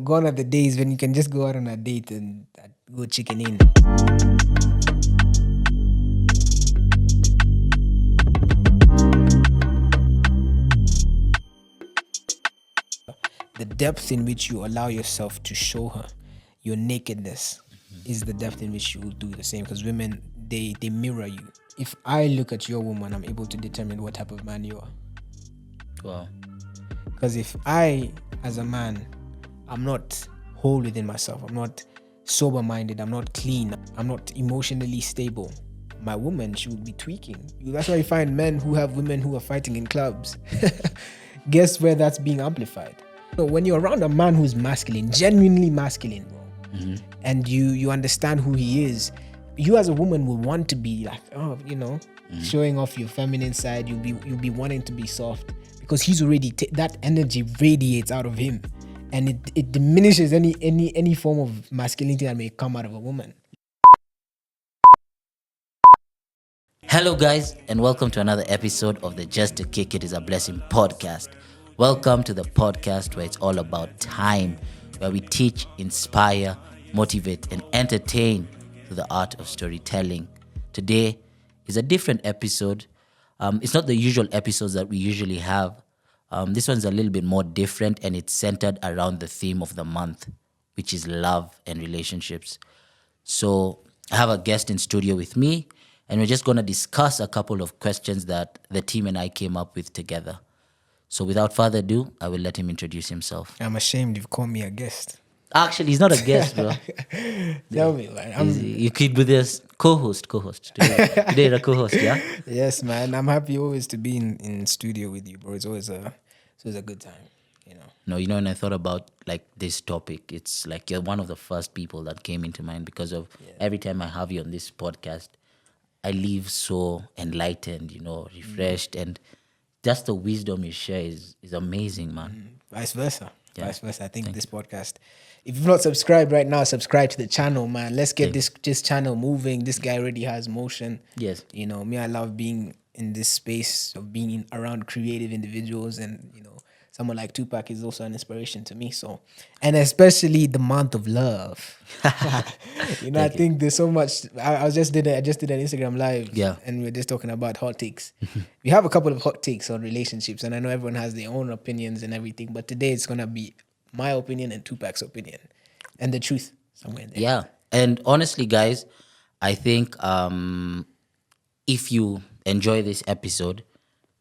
Gone are the days when you can just go out on a date and go chicken in. The depth in which you allow yourself to show her your nakedness is the depth in which you will do the same. Because women, they mirror you. If I look at your woman, I'm able to determine what type of man you are. Wow. Because if I, as a man, I'm not whole within myself, I'm not sober-minded, I'm not clean, I'm not emotionally stable, my woman, she will be tweaking. That's why you find men who have women who are fighting in clubs. Guess where that's being amplified? So when you're around a man who's masculine, genuinely masculine, bro, and you understand who he is, you as a woman will want to be like, showing off your feminine side. You'll be wanting to be soft because he's already that energy radiates out of him, and it diminishes any form of masculinity that may come out of a woman. Hello, guys, and welcome to another episode of the Just to Kick It is a Blessing podcast. Welcome to the podcast where it's all about time, where we teach, inspire, motivate, and entertain through the art of storytelling. Today is a different episode. It's not the usual episodes that we usually have. This one's a little bit more different, and it's centered around the theme of the month, which is love and relationships. So I have a guest in studio with me, and we're just going to discuss a couple of questions that the team and I came up with together. So without further ado, I will let him introduce himself. I'm ashamed you've called me a guest. Actually, he's not a guest, bro. Tell me, man. You could be this co-host. Today you're a co-host, yeah? Yes, man. I'm happy always to be in studio with you, bro. It's always a good time, No, when I thought about like this topic, it's like you're one of the first people that came into mind because of every time I have you on this podcast, I leave so enlightened, refreshed, and just the wisdom you share is amazing, man. Vice versa. Yeah. Vice versa. I think this podcast, if you've not subscribed right now, subscribe to the channel, man. Let's get this channel moving. This guy already has motion. Yes. Me, I love being in this space of being around creative individuals, and someone like Tupac is also an inspiration to me. So, and especially the month of love. I think there's so much. I just did an Instagram live, and we're just talking about hot takes. We have a couple of hot takes on relationships, and I know everyone has their own opinions and everything. But today it's gonna be my opinion and Tupac's opinion, and the truth somewhere in there. Yeah, and honestly, guys, I think if you enjoy this episode,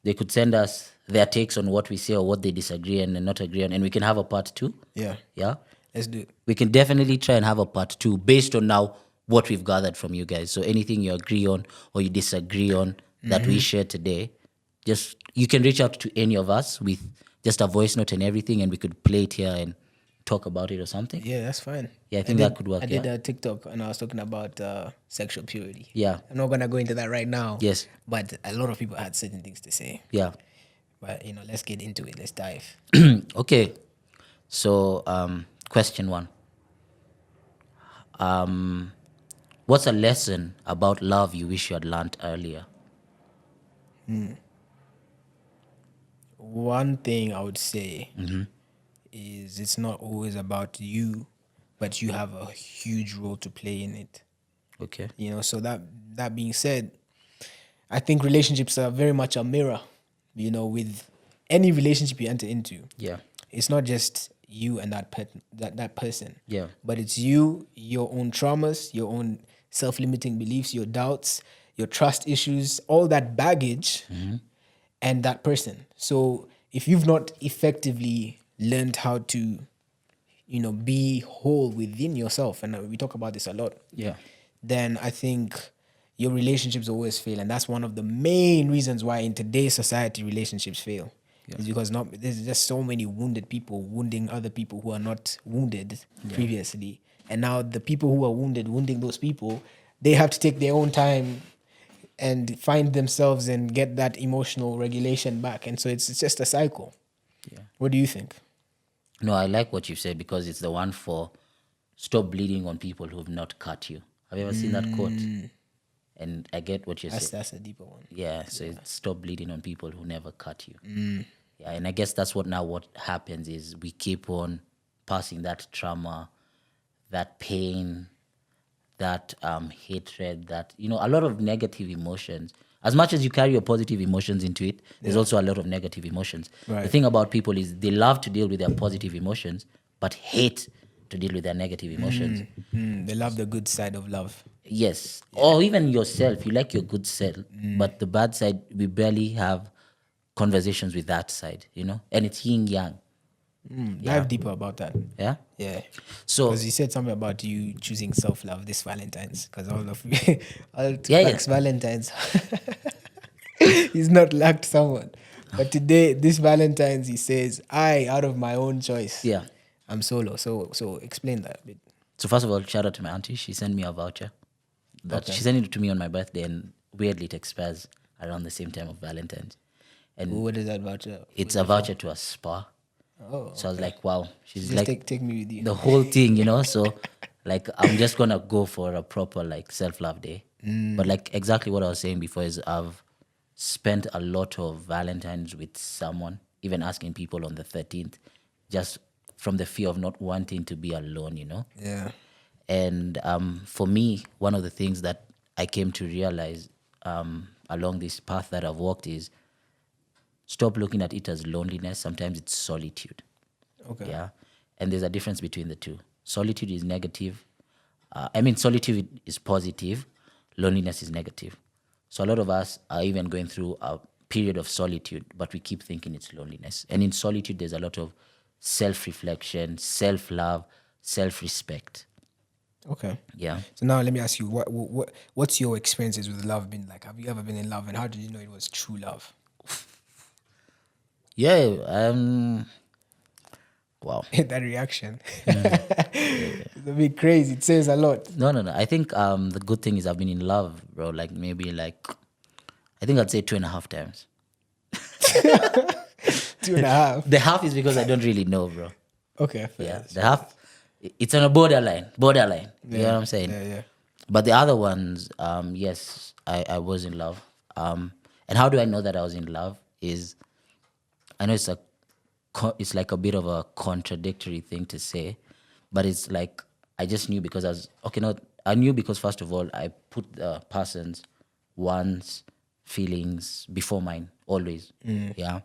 they could send us their takes on what we say or what they disagree and not agree on, and we can have a part 2. Yeah. Let's do it. We can definitely try and have a part 2 based on now what we've gathered from you guys. So anything you agree on or you disagree on that we share today, just you can reach out to any of us with just a voice note and everything, and we could play it here and talk about it or something. Yeah, that's fine. Yeah, I think that could work. I did a TikTok and I was talking about sexual purity. Yeah. I'm not gonna go into that right now. Yes. But a lot of people had certain things to say. Yeah. But let's get into it. Let's dive. Okay. So question 1. What's a lesson about love you wish you had learned earlier? One thing I would say is it's not always about you, but you have a huge role to play in it. Okay. So that being said, I think relationships are very much a mirror. With any relationship you enter into, it's not just you and that person, but it's you, your own traumas, your own self-limiting beliefs, your doubts, your trust issues, all that baggage, and that person. So if you've not effectively learned how to, be whole within yourself, and we talk about this a lot, then I think your relationships always fail. And that's one of the main reasons why in today's society relationships fail. Is because there's just so many wounded people wounding other people who are not wounded previously. And now the people who are wounding those people, they have to take their own time and find themselves and get that emotional regulation back. And so it's just a cycle. Yeah. What do you think? No, I like what you said because it's the one for stop bleeding on people who have not cut you. Have you ever seen that quote? And I get what you're saying. That's a deeper one. Yeah, so it's stop bleeding on people who never cut you. Yeah, and I guess that's what happens is we keep on passing that trauma, that pain, that hatred, that, a lot of negative emotions. As much as you carry your positive emotions into it, there's also a lot of negative emotions. Right. The thing about people is they love to deal with their positive emotions, but hate to deal with their negative emotions. They love the good side of love. Yes. Or even yourself. You like your good self, but the bad side, we barely have conversations with that side, and it's yin yang. Dive deeper about that. Yeah. Yeah. So Because you said something about you choosing self-love this Valentine's. Because all of all Yeah, Tupacs Valentine's, he's not lacked someone. But today, this Valentine's, he says, "I, out of my own choice, yeah. I'm solo." So explain that a bit. So first of all, shout out to my auntie. She sent me a voucher. That she sent it to me on my birthday, and weirdly it expires around the same time of Valentine's. And What is that voucher? it's a voucher to a spa. Oh, So I was like, wow, she's just like take me with you. the whole thing, So like I'm just gonna go for a proper like self-love day. But like exactly what I was saying before is I've spent a lot of Valentine's with someone, even asking people on the 13th, just from the fear of not wanting to be alone, Yeah. And for me, one of the things that I came to realize along this path that I've walked is stop looking at it as loneliness. Sometimes it's solitude. Okay. Yeah. And there's a difference between the two. Solitude is negative. Solitude is positive. Loneliness is negative. So a lot of us are even going through a period of solitude, but we keep thinking it's loneliness. And in solitude, there's a lot of self-reflection, self-love, self-respect. Okay. Yeah. So now let me ask you, what's your experiences with love been like? Have you ever been in love, and how did you know it was true love? Yeah. Wow. That reaction. It's a bit crazy. It says a lot. No. I think the good thing is I've been in love, bro. Like maybe I think I'd say 2.5 times. 2.5. The half is because I don't really know, bro. Okay. Fair. Yeah. The half, it's on a borderline. You know what I'm saying? Yeah. But the other ones, yes, I was in love. And how do I know that I was in love? Is I know it's like a bit of a contradictory thing to say, but it's like I just knew because I knew because first of all I put the person's wants, feelings before mine always. Yeah.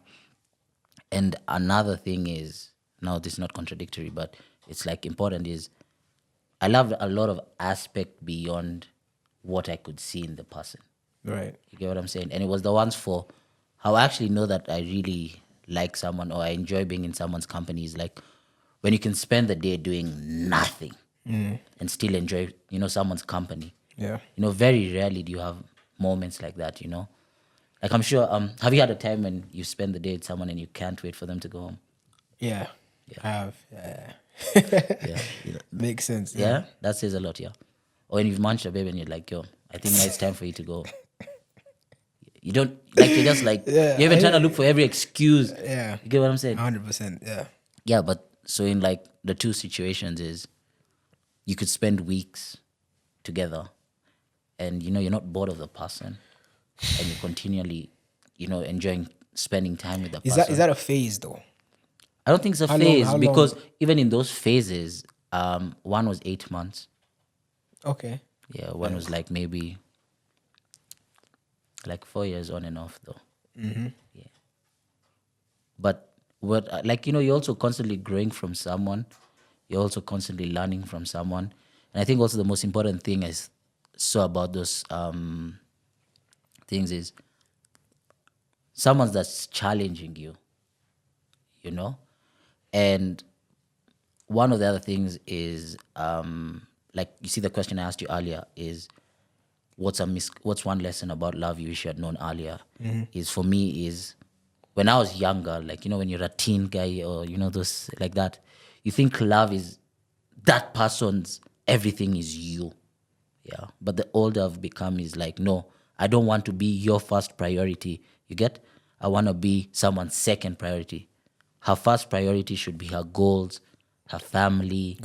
And another thing is, now this is not contradictory, but it's like important is I loved a lot of aspect beyond what I could see in the person. Right. You get what I'm saying? And it was the ones for how I actually know that I really like someone or I enjoy being in someone's company is like when you can spend the day doing nothing and still enjoy, someone's company. Yeah. Very rarely do you have moments like that, Like I'm sure, have you had a time when you spend the day with someone and you can't wait for them to go home? Yeah. I have. Yeah. Yeah. Makes sense. Yeah? That says a lot, yeah. Or when you've munched a baby and you're like, yo, I think now it's time for you to go. You don't, like, you're just like, you're even trying to look for every excuse. Yeah. You get what I'm saying? 100%. Yeah. Yeah, but so in like the two situations is you could spend weeks together and, you're not bored of the person and you're continually, enjoying spending time with the person. Is that a phase though? I don't think it's a phase because even in those phases, one was 8 months. Okay. Yeah, one was like maybe like 4 years on and off though. Mm-hmm. Yeah. But what you're also constantly growing from someone. You're also constantly learning from someone. And I think also the most important thing I saw about those things is someone that's challenging you, And one of the other things is, like you see the question I asked you earlier is, what's one lesson about love you wish you had known earlier? Is for me is when I was younger, like, when you're a teen guy or, those like that, you think love is that person's everything is you. Yeah. But the older I've become is like, no, I don't want to be your first priority. You get? I want to be someone's second priority. Her first priority should be her goals, her family,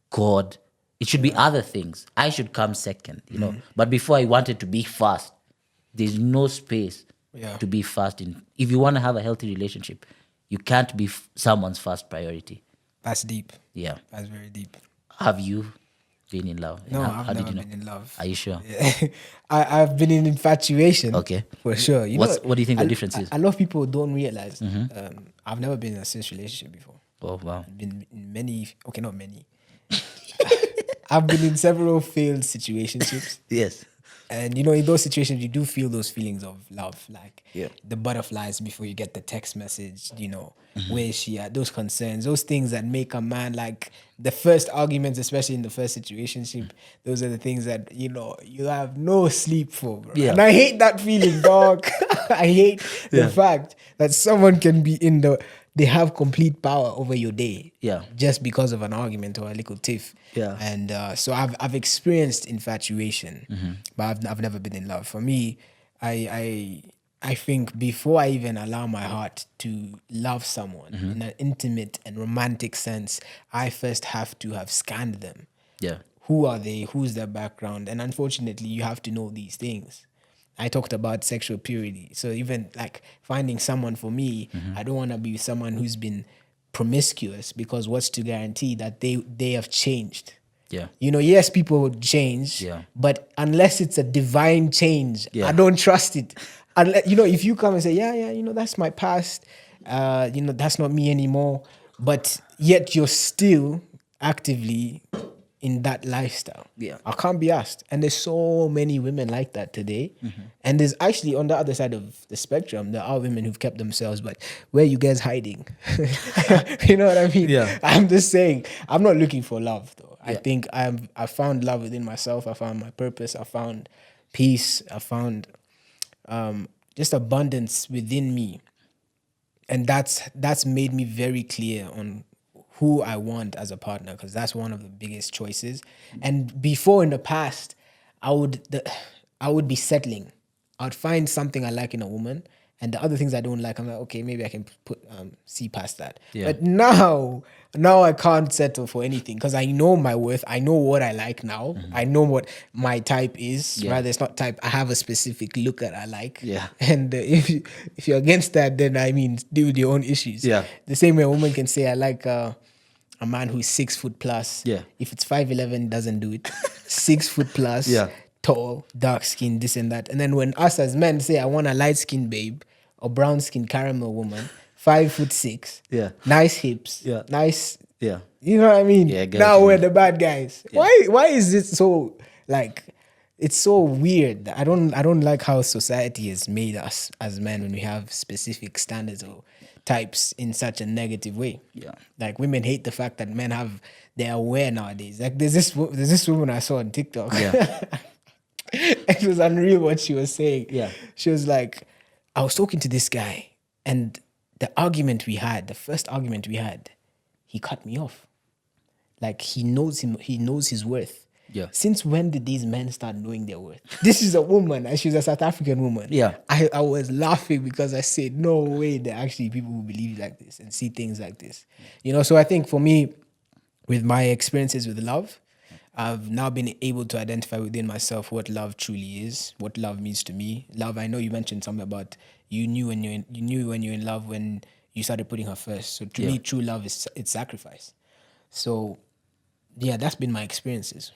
God. It should be other things. I should come second, But before I wanted to be first, there's no space to be first. If you want to have a healthy relationship, you can't be someone's first priority. That's deep. Yeah. That's very deep. Have you been in love? No, How I've did never you know? been in love. Are you sure? Yeah. I've been in infatuation. Okay. For sure. What do you think the difference is? A lot of people don't realize. I've never been in a serious relationship before. Oh wow. I've been in many. Okay, not many. I've been in several failed situationships. Yes. And in those situations, you do feel those feelings of love, like Yeah. the butterflies before you get the text message, where is she at? Those concerns, those things that make a man, like the first arguments, especially in the first situationship, those are the things that, you have no sleep for, bro. Yeah. And I hate that feeling, dog. I hate the fact that someone can be they have complete power over your day. Yeah. Just because of an argument or a little tiff. Yeah. And so I've experienced infatuation, but I've never been in love. For me, I think before I even allow my heart to love someone in an intimate and romantic sense, I first have to have scanned them. Yeah. Who are they? Who's their background? And unfortunately, you have to know these things. I talked about sexual purity. So even like finding someone for me, I don't want to be someone who's been promiscuous, because what's to guarantee that they have changed? Yeah. Yes, people would change, but unless it's a divine change, I don't trust it. Unless, if you come and say, that's my past, that's not me anymore, but yet you're still actively in that lifestyle. Yeah. I can't be asked. And there's so many women like that today. And there's actually, on the other side of the spectrum, there are women who've kept themselves, but where are you guys hiding? You know what I mean? Yeah. I'm just saying, I'm not looking for love though. I think I found love within myself. I found my purpose. I found peace. I found just abundance within me. And that's made me very clear on who I want as a partner, because that's one of the biggest choices. And before, in the past, I would be settling. I'd find something I like in a woman, and the other things I don't like, I'm like, okay, maybe I can see past that. Yeah. But now I can't settle for anything, because I know my worth. I know what I like now. I know what my type is. Yeah. Rather, it's not type. I have a specific look that I like. Yeah. And if you're against that, then deal with your own issues. Yeah. The same way a woman can say, I like a man who's 6 foot plus. Yeah. If it's 5'11", doesn't do it. 6 foot plus. Yeah. Tall, dark skin, this and that. And then when us as men say, I want a light skinned babe or brown skin caramel woman, 5'6". Yeah. Nice hips. Yeah. Nice. Yeah. You know what I mean? Yeah, I get now what you we're mean. the bad guys. Yeah. Why is it so like? It's so weird. I don't like how society has made us as men when we have specific standards or types in such a negative way. Yeah. Like women hate the fact that men they're aware nowadays. Like there's this woman I saw on TikTok. Yeah. It was unreal what she was saying. Yeah. She was like, I was talking to this guy, and the first argument we had, he cut me off. Like he knows his worth. Yeah. Since when did these men start knowing their worth? This is a woman, and she's a South African woman. Yeah. I was laughing because I said, no way there are actually people who believe like this and see things like this. So I think for me, with my experiences with love, I've now been able to identify within myself what love truly is, what love means to me. Love, I know you mentioned something about you knew when you're in love when you started putting her first. So to me, true love is it's sacrifice. So yeah, that's been my experiences.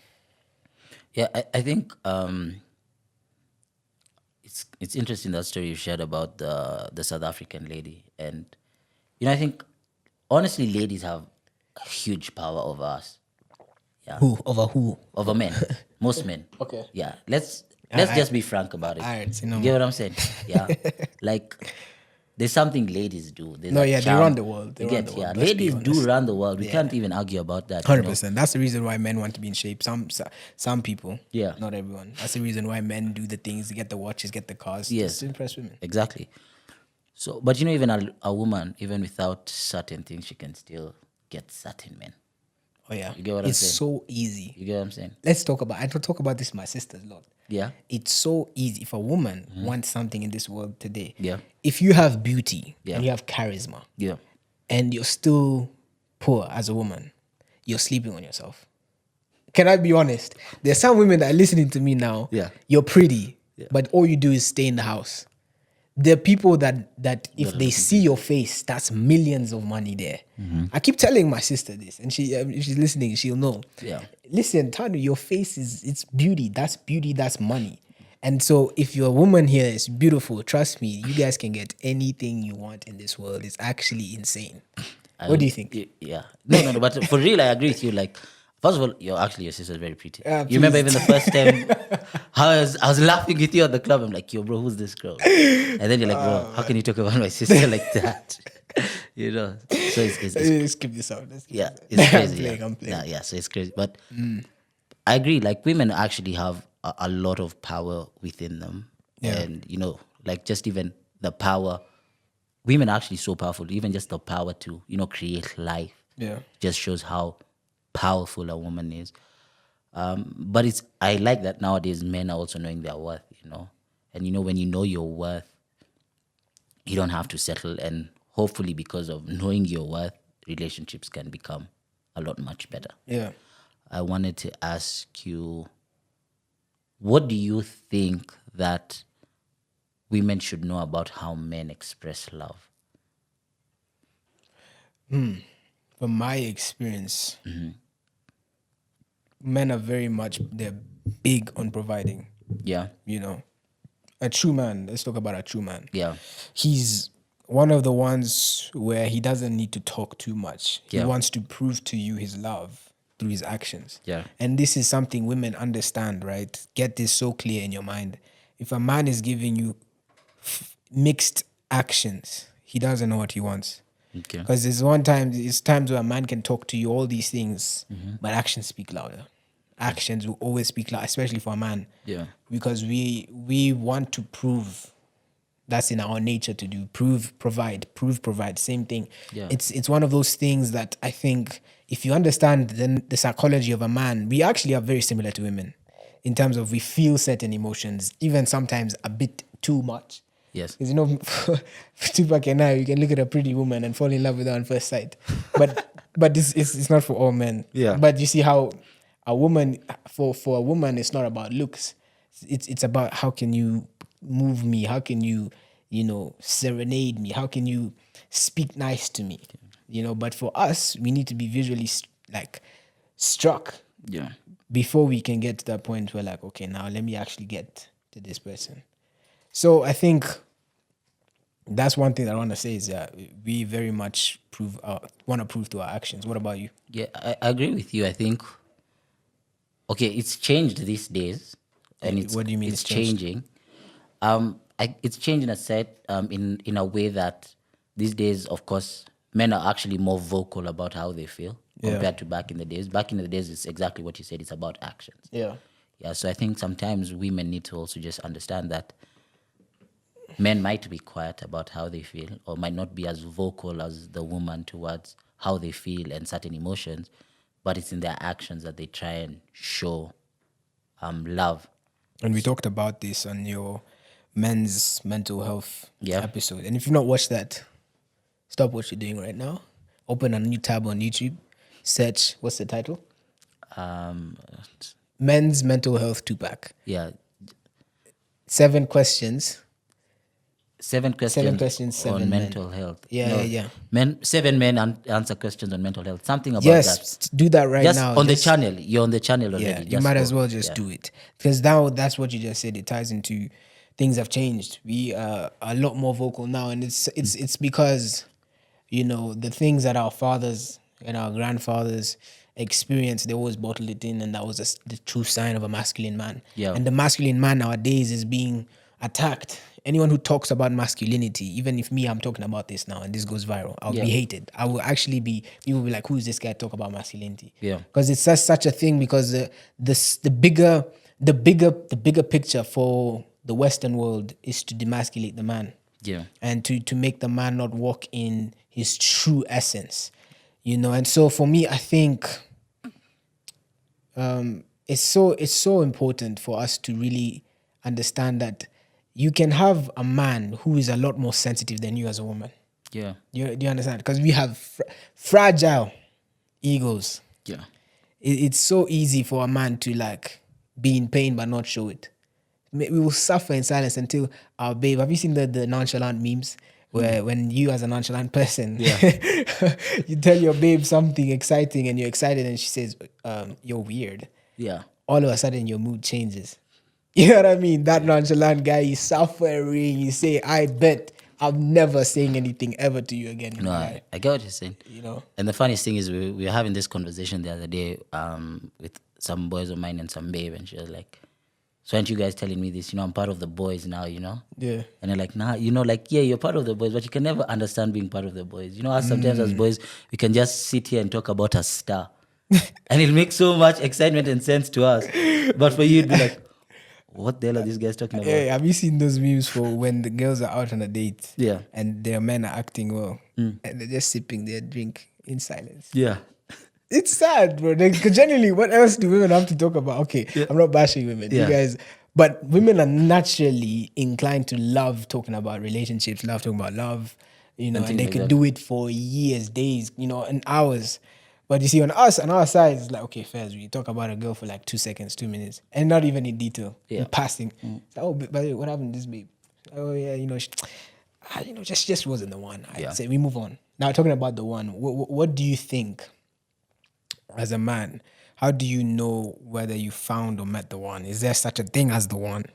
Yeah, I think it's interesting, that story you shared about the South African lady. And I think honestly ladies have a huge power over us. Yeah. Who? Over who? Over men. Most men. Okay. Yeah. Let's just be frank about it. You get what I'm saying? Yeah. Like there's something ladies do. There's they run the world. Ladies do run the world. We can't even argue about that. 100%. That's the reason why men want to be in shape. Some people. Yeah. Not everyone. That's the reason why men do the things, get the watches, get the cars. Yes. Just to impress women. Exactly. So, but even a woman, even without certain things, she can still get certain men. Oh yeah. You get what I'm saying? It's so easy. You get what I'm saying? I talk about this with my sisters a lot. Yeah. It's so easy. If a woman wants something in this world today, Yeah. if you have beauty Yeah. and you have charisma, Yeah. and you're still poor as a woman, you're sleeping on yourself. Can I be honest? There's some women that are listening to me now. Yeah. You're pretty, but all you do is stay in the house. there are people that if they see your face, that's millions of money there. I keep telling my sister this, and if she's listening, she'll know. Yeah. Listen, Tanu, your face it's beauty. That's beauty. That's money. And so, if your woman here is beautiful, trust me, you guys can get anything you want in this world. It's actually insane. What do you think? Yeah. No. But for real, I agree with you. Like, first of all, your sister's very pretty. Ah, you remember please. even the first time I was laughing with you at the club. I'm like, yo, bro, who's this girl? And then you're like, bro, how can you talk about my sister like that? You know. So Let's keep this out. yeah, it's crazy. I'm playing. Yeah, so it's crazy. But I agree. Like, women actually have a lot of power within them, Yeah. and like just even the power. Women are actually so powerful. Even just the power to create life. Yeah. Just shows how powerful a woman is. But I like that nowadays men are also knowing their worth. And when you know your worth, you don't have to settle. And hopefully, because of knowing your worth, relationships can become a lot much better. Yeah. I wanted to ask you, what do you think that women should know about how men express love? From my experience, men are they're big on providing. Yeah. A true man, let's talk about a true man. Yeah. He's one of the ones where he doesn't need to talk too much. Yeah. He wants to prove to you his love through his actions. Yeah. And this is something women understand, right? Get this so clear in your mind. If a man is giving you mixed actions, he doesn't know what he wants. Okay. Because there's times where a man can talk to you all these things, but actions speak louder. Actions will always speak louder, especially for a man. Yeah. Because we want to prove. That's in our nature to do. Prove, provide. Same thing. Yeah. It's one of those things that I think if you understand the psychology of a man, we actually are very similar to women in terms of we feel certain emotions, even sometimes a bit too much. Yes. Because Tupac and I, you can look at a pretty woman and fall in love with her on first sight. But it's not for all men. Yeah. But you see how a woman, for a woman, it's not about looks. It's about how can you move me? How can you, serenade me? How can you speak nice to me? But for us, we need to be visually struck. Yeah. Before we can get to that point where okay, now let me actually get to this person. So I think that's one thing that I want to say is that we very much want to prove to our actions. What about you? Yeah, I agree with you. I think, okay, it's changed these days. And What do you mean it's it's changed? changing? It's changing in a way that these days, of course, men are actually more vocal about how they feel compared to back in the days. Back in the days, it's exactly what you said. It's about actions. Yeah. Yeah, so I think sometimes women need to also just understand that men might be quiet about how they feel or might not be as vocal as the woman towards how they feel and certain emotions, but it's in their actions that they try and show love. And we talked about this on your men's mental health Yeah. episode. And if you've not watched that, stop what you're doing right now. Open a new tab on YouTube. Search, what's the title? Men's Mental Health 2-pack. Yeah. 7 questions. Seven questions, seven on men. mental health. Yeah. Seven men answer questions on mental health. Something about Yes, that. do that right Just now. on the channel. You're on the channel already. Yeah, you Just might go. as well just do it. Because now that's what you just said. It ties into things have changed. We are a lot more vocal now. And it's because, the things that our fathers and our grandfathers experienced, they always bottled it in. And that was the true sign of a masculine man. Yeah. And the masculine man nowadays is being attacked. Anyone who talks about masculinity, even if I'm talking about this now and this goes viral, I'll be hated. I will actually people will be like, who's this guy talk about masculinity? Yeah. Because it's such a thing because the bigger picture for the Western world is to demasculate the man. Yeah. And to make the man not walk in his true essence. And so for me, I think it's so important for us to really understand that you can have a man who is a lot more sensitive than you as a woman. Yeah. Do you understand? Because we have fragile egos. Yeah. It's so easy for a man to be in pain but not show it. we will suffer in silence until our babe. Have you seen the nonchalant memes? Where when you as a nonchalant person, you tell your babe something exciting and you're excited and she says, you're weird. Yeah. All of a sudden your mood changes. You know what I mean? That nonchalant guy, he's suffering. You say, I bet I'm never saying anything ever to you again. No, I get what you're saying. You know? And the funniest thing is we were having this conversation the other day with some boys of mine and some babe, and she was like, so aren't you guys telling me this? I'm part of the boys now, Yeah. And they're like, nah, yeah, you're part of the boys, but you can never understand being part of the boys. Us sometimes as boys, we can just sit here and talk about a star. And it makes so much excitement and sense to us. But for you, it'd be like, what the hell are these guys talking about? Yeah, have you seen those memes for when the girls are out on a date? Yeah. And their men are acting well. And they're just sipping their drink in silence. Yeah. It's sad, bro. Because generally, what else do women have to talk about? Okay, I'm not bashing women. You guys, but women are naturally inclined to love talking about relationships, love talking about love, and they could do it for years, days, and hours. But you see, on our side, it's like, okay, Fairs, we talk about a girl for like 2 seconds, 2 minutes, and not even in detail, in passing. It's like, oh, by the way, what happened to this babe? Oh yeah, she just wasn't the one. I say we move on. Now talking about the one, what do you think? As a man, how do you know whether you found or met the one? Is there such a thing as the one?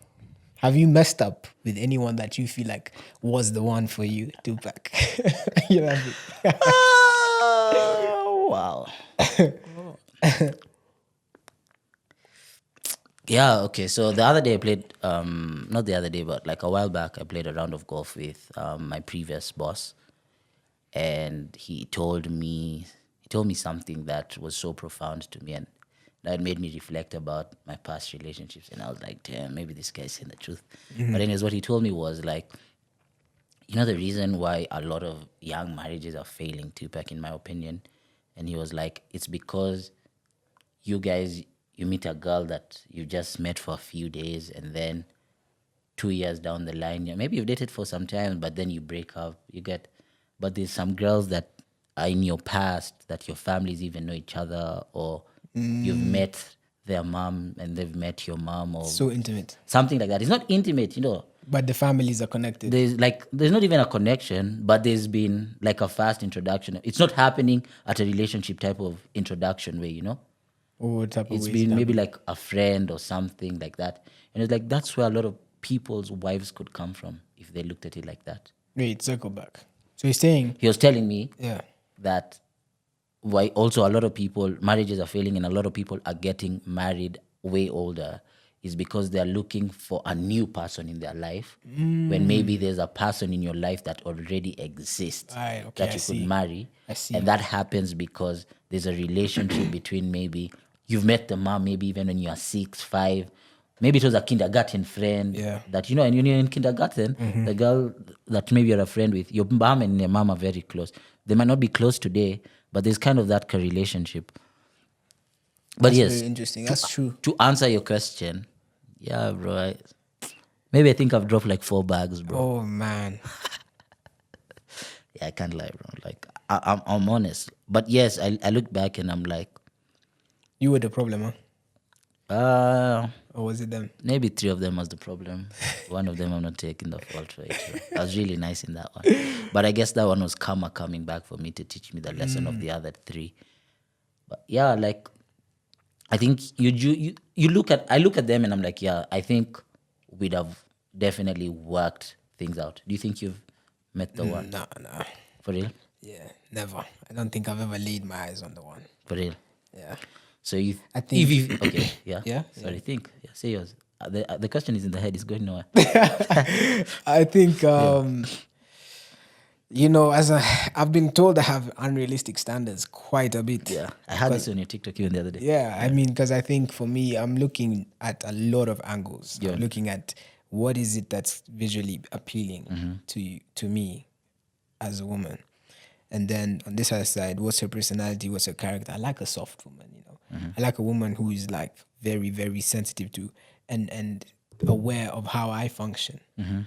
Have you messed up with anyone that you feel like was the one for you, Tupac? You know what I mean? Oh, wow. Yeah, okay. So the other day I played, not the other day, but like a while back, I played a round of golf with my previous boss. And he told me something that was so profound to me, and that made me reflect about my past relationships. And I was like, damn, maybe this guy's saying the truth. But anyways, what he told me was like, the reason why a lot of young marriages are failing, Tupac, in my opinion. And he was like, it's because you guys, you meet a girl that you just met for a few days, and then 2 years down the line, maybe you've dated for some time, but then you break up, but there's some girls that are in your past that your families even know each other, or you've met their mom and they've met your mom, or so intimate, something like that. It's not intimate, but the families are connected. There's not even a connection, but there's been like a fast introduction. It's not happening at a relationship type of introduction way, What type of it's way been maybe like a friend or something like that. And it's like, that's where a lot of people's wives could come from if they looked at it like that. Wait, circle back. So he's saying, he was telling me that why also a lot of people, marriages are failing, and a lot of people are getting married way older, is because they're looking for a new person in their life when maybe there's a person in your life that already exists that you could marry. I see. And that happens because there's a relationship between, maybe you've met the mom maybe even when you're 6, 5. Maybe it was a kindergarten friend that, and when you're in kindergarten, the girl that maybe you're a friend with, your mom and your mom are very close. They might not be close today, but there's kind of that relationship. But that's very interesting. That's true. To answer your question, yeah, bro. Maybe I think I've dropped like 4 bags, bro. Oh, man. Yeah, I can't lie, bro. Like, I'm honest. But yes, I look back and I'm like, you were the problem, huh? Or was it them? Maybe 3 of them was the problem. One of them I'm not taking the fault for it. I was really nice in that one. But I guess that one was karma coming back for me to teach me the lesson of the other 3. But yeah, like, I think I look at them and I'm like, yeah, I think we'd have definitely worked things out. Do you think you've met the one? No. For real? Yeah, never. I don't think I've ever laid my eyes on the one. For real? Yeah. So I think okay, yeah. Yeah. Sorry, think. Yeah, say yours. The question is in the head. It's going nowhere. I think I've been told I have unrealistic standards quite a bit. Yeah, I had this on your TikTok even the other day. Yeah, I mean, because I think for me, I'm looking at a lot of angles. Yeah. I'm looking at what is it that's visually appealing to me as a woman. And then on this other side, what's her personality? What's her character? I like a soft woman, I like a woman who is like very, very sensitive to and aware of how I function.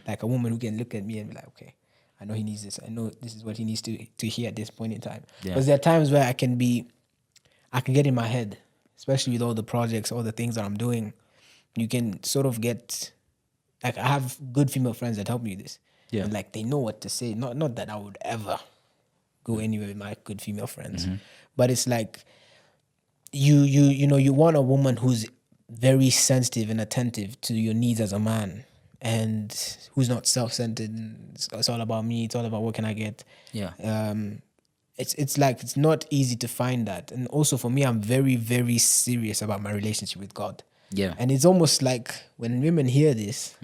Like a woman who can look at me and be like, okay, I know he needs this. I know this is what he needs to hear at this point in time. Because there are times where I can get in my head, especially with all the projects, all the things that I'm doing. You can sort of get like I have good female friends that help me with this. Yeah. And like they know what to say. Not that I would ever go anywhere with my good female friends. But it's like you know, you want a woman who's very sensitive and attentive to your needs as a man, and who's not self-centered. It's all about me. It's all about what can I get. Yeah. It's like it's not easy to find that. And also for me, I'm very, very serious about my relationship with God. Yeah. And it's almost like when women hear this,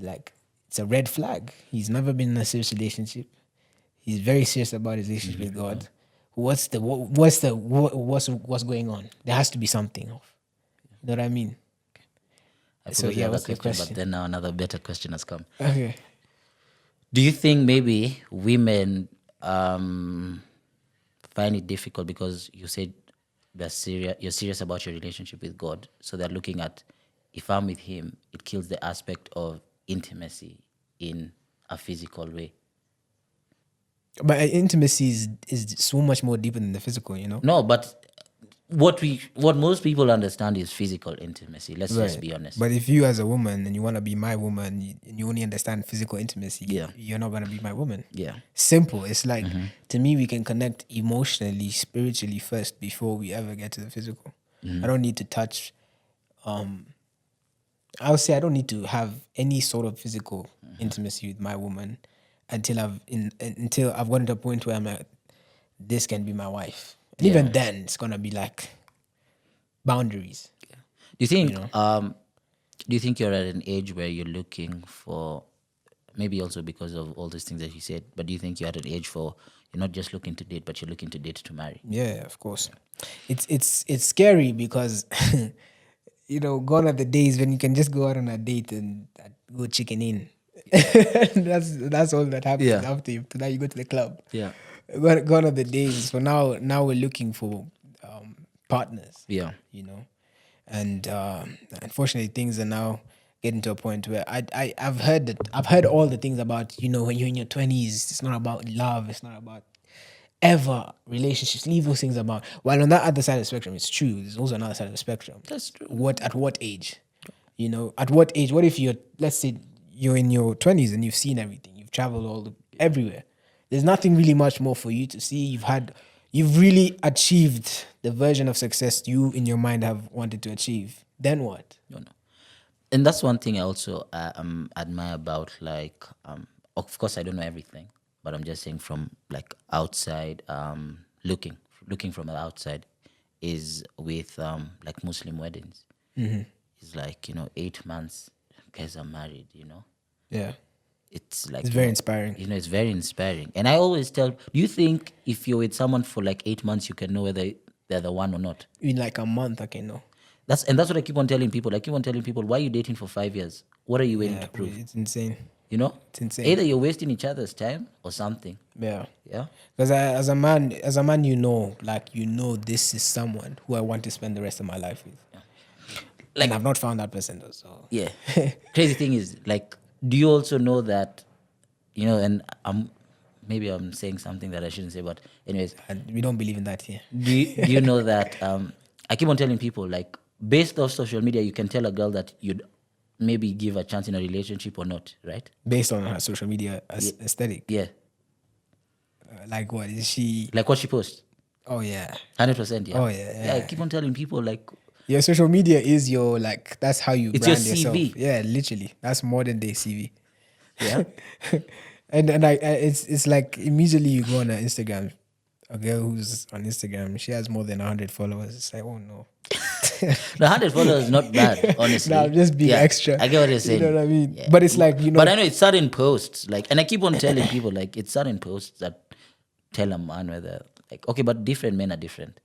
like it's a red flag. He's never been in a serious relationship. He's very serious about his relationship with God. What's going on? There has to be something. You know what I mean? So yeah, what's the question? But then now another better question has come. Okay. Do you think maybe women find it difficult because you said you're serious about your relationship with God, so they're looking at, if I'm with Him, it kills the aspect of intimacy in a physical way. But intimacy is so much more deeper than the physical, you know? No, but what most people understand is physical intimacy. Let's just be honest. But if you as a woman and you want to be my woman and you only understand physical intimacy, Yeah. you're not going to be my woman. Yeah. Simple. It's like, to me, we can connect emotionally, spiritually first before we ever get to the physical. I don't need to touch. I would say I don't need to have any sort of physical intimacy with my woman until I've gotten to a point where I'm like, this can be my wife. And even then, it's gonna be like boundaries. Do you think? Do you think you're at an age where you're looking for, maybe also because of all those things that you said, but do you think you're at an age for, you're not just looking to date, but you're looking to date to marry? Yeah, of course. It's scary because you know, gone are the days when you can just go out on a date and go chicken in. that's all that happens after you. Now you go to the club. Yeah. Gone are the days. So now we're looking for partners. Yeah. You know, and unfortunately things are now getting to a point where I've heard all the things about, you know, when you're in your 20s, it's not about love, it's not about ever relationships. Leave those things about. While on that other side of the spectrum, it's true. There's also another side of the spectrum. That's true. At what age? You know, at what age? What if let's say you're in your 20s and you've seen everything, you've traveled everywhere. There's nothing really much more for you to see. You've really achieved the version of success you in your mind have wanted to achieve. Then what? No. And that's one thing I also admire about, like, of course I don't know everything, but I'm just saying from like outside, looking from the outside, is with like Muslim weddings. It's like, you know, 8 months, guys are married, you know. Yeah. It's like, it's very inspiring. You know, it's very inspiring. And I always tell, do you think if you're with someone for like 8 months, you can know whether they're the one or not? In like a month, I can know. That's what I keep on telling people. I keep on telling people, why are you dating for 5 years? What are you waiting to prove? It's insane. You know? It's insane. Either you're wasting each other's time or something. Yeah. Yeah? Because as a man, you know, this is someone who I want to spend the rest of my life with. Yeah. Like, and I've not found that person though, so. Yeah. Crazy thing is, like, do you also know that, you know, and maybe I'm saying something that I shouldn't say, but anyways. And we don't believe in that here. Do you know that, I keep on telling people, like, based off social media, you can tell a girl that you'd maybe give a chance in a relationship or not, right? Based on her social media aesthetic? Yeah. Like what? Is she... Like what she posts? Oh, yeah. 100%, yeah. Oh, yeah. Yeah, I keep on telling people, like... Your social media is your, like, that's how you it's brand your CV. yourself. Yeah, literally. That's modern day CV. Yeah. and it's like immediately you go on her Instagram, a girl who's on Instagram, she has more than 100 followers. It's like, oh no. The 100 followers is not bad, honestly. No, I'm just being extra. I get what you're saying. You know what I mean? Yeah. But it's like, you know. But I know it's certain posts, like, and I keep on telling people, like, it's certain posts that tell a man whether, like, okay, but different men are different.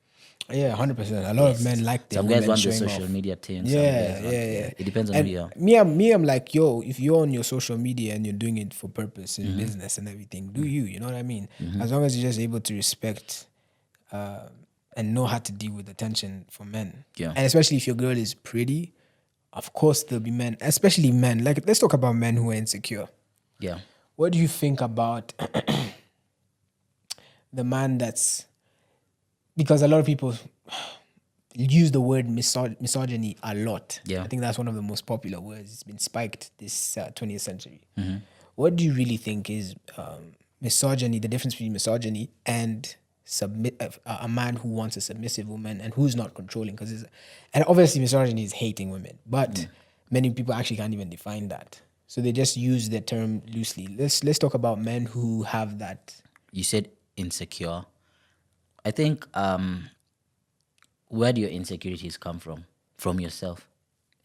Yeah, 100%. A lot of men like some guys want the social media thing. Yeah. It depends on and who you are. Me, I'm like, yo, if you're on your social media and you're doing it for purpose in business and everything, do you know what I mean? As long as you're just able to respect and know how to deal with attention for men. Yeah. And especially if your girl is pretty, of course there'll be men, especially men. Like, let's talk about men who are insecure. Yeah. What do you think about the man that's... Because a lot of people use the word misogyny a lot. Yeah. I think that's one of the most popular words. It's been spiked this 20th century. Mm-hmm. What do you really think is misogyny, the difference between misogyny and a man who wants a submissive woman and who's not controlling? And obviously misogyny is hating women, but many people actually can't even define that. So they just use the term loosely. Let's talk about men who have that. You said insecure. I think where do your insecurities come from? From yourself.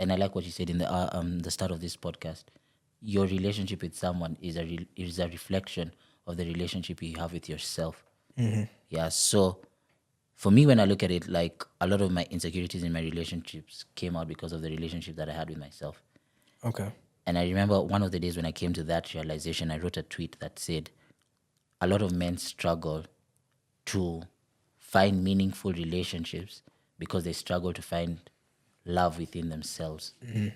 And I like what you said in the start of this podcast. Your relationship with someone is a reflection of the relationship you have with yourself. Mm-hmm. Yeah. So for me, when I look at it, like a lot of my insecurities in my relationships came out because of the relationship that I had with myself. Okay. And I remember one of the days when I came to that realization, I wrote a tweet that said, a lot of men struggle to find meaningful relationships because they struggle to find love within themselves. Mm-hmm.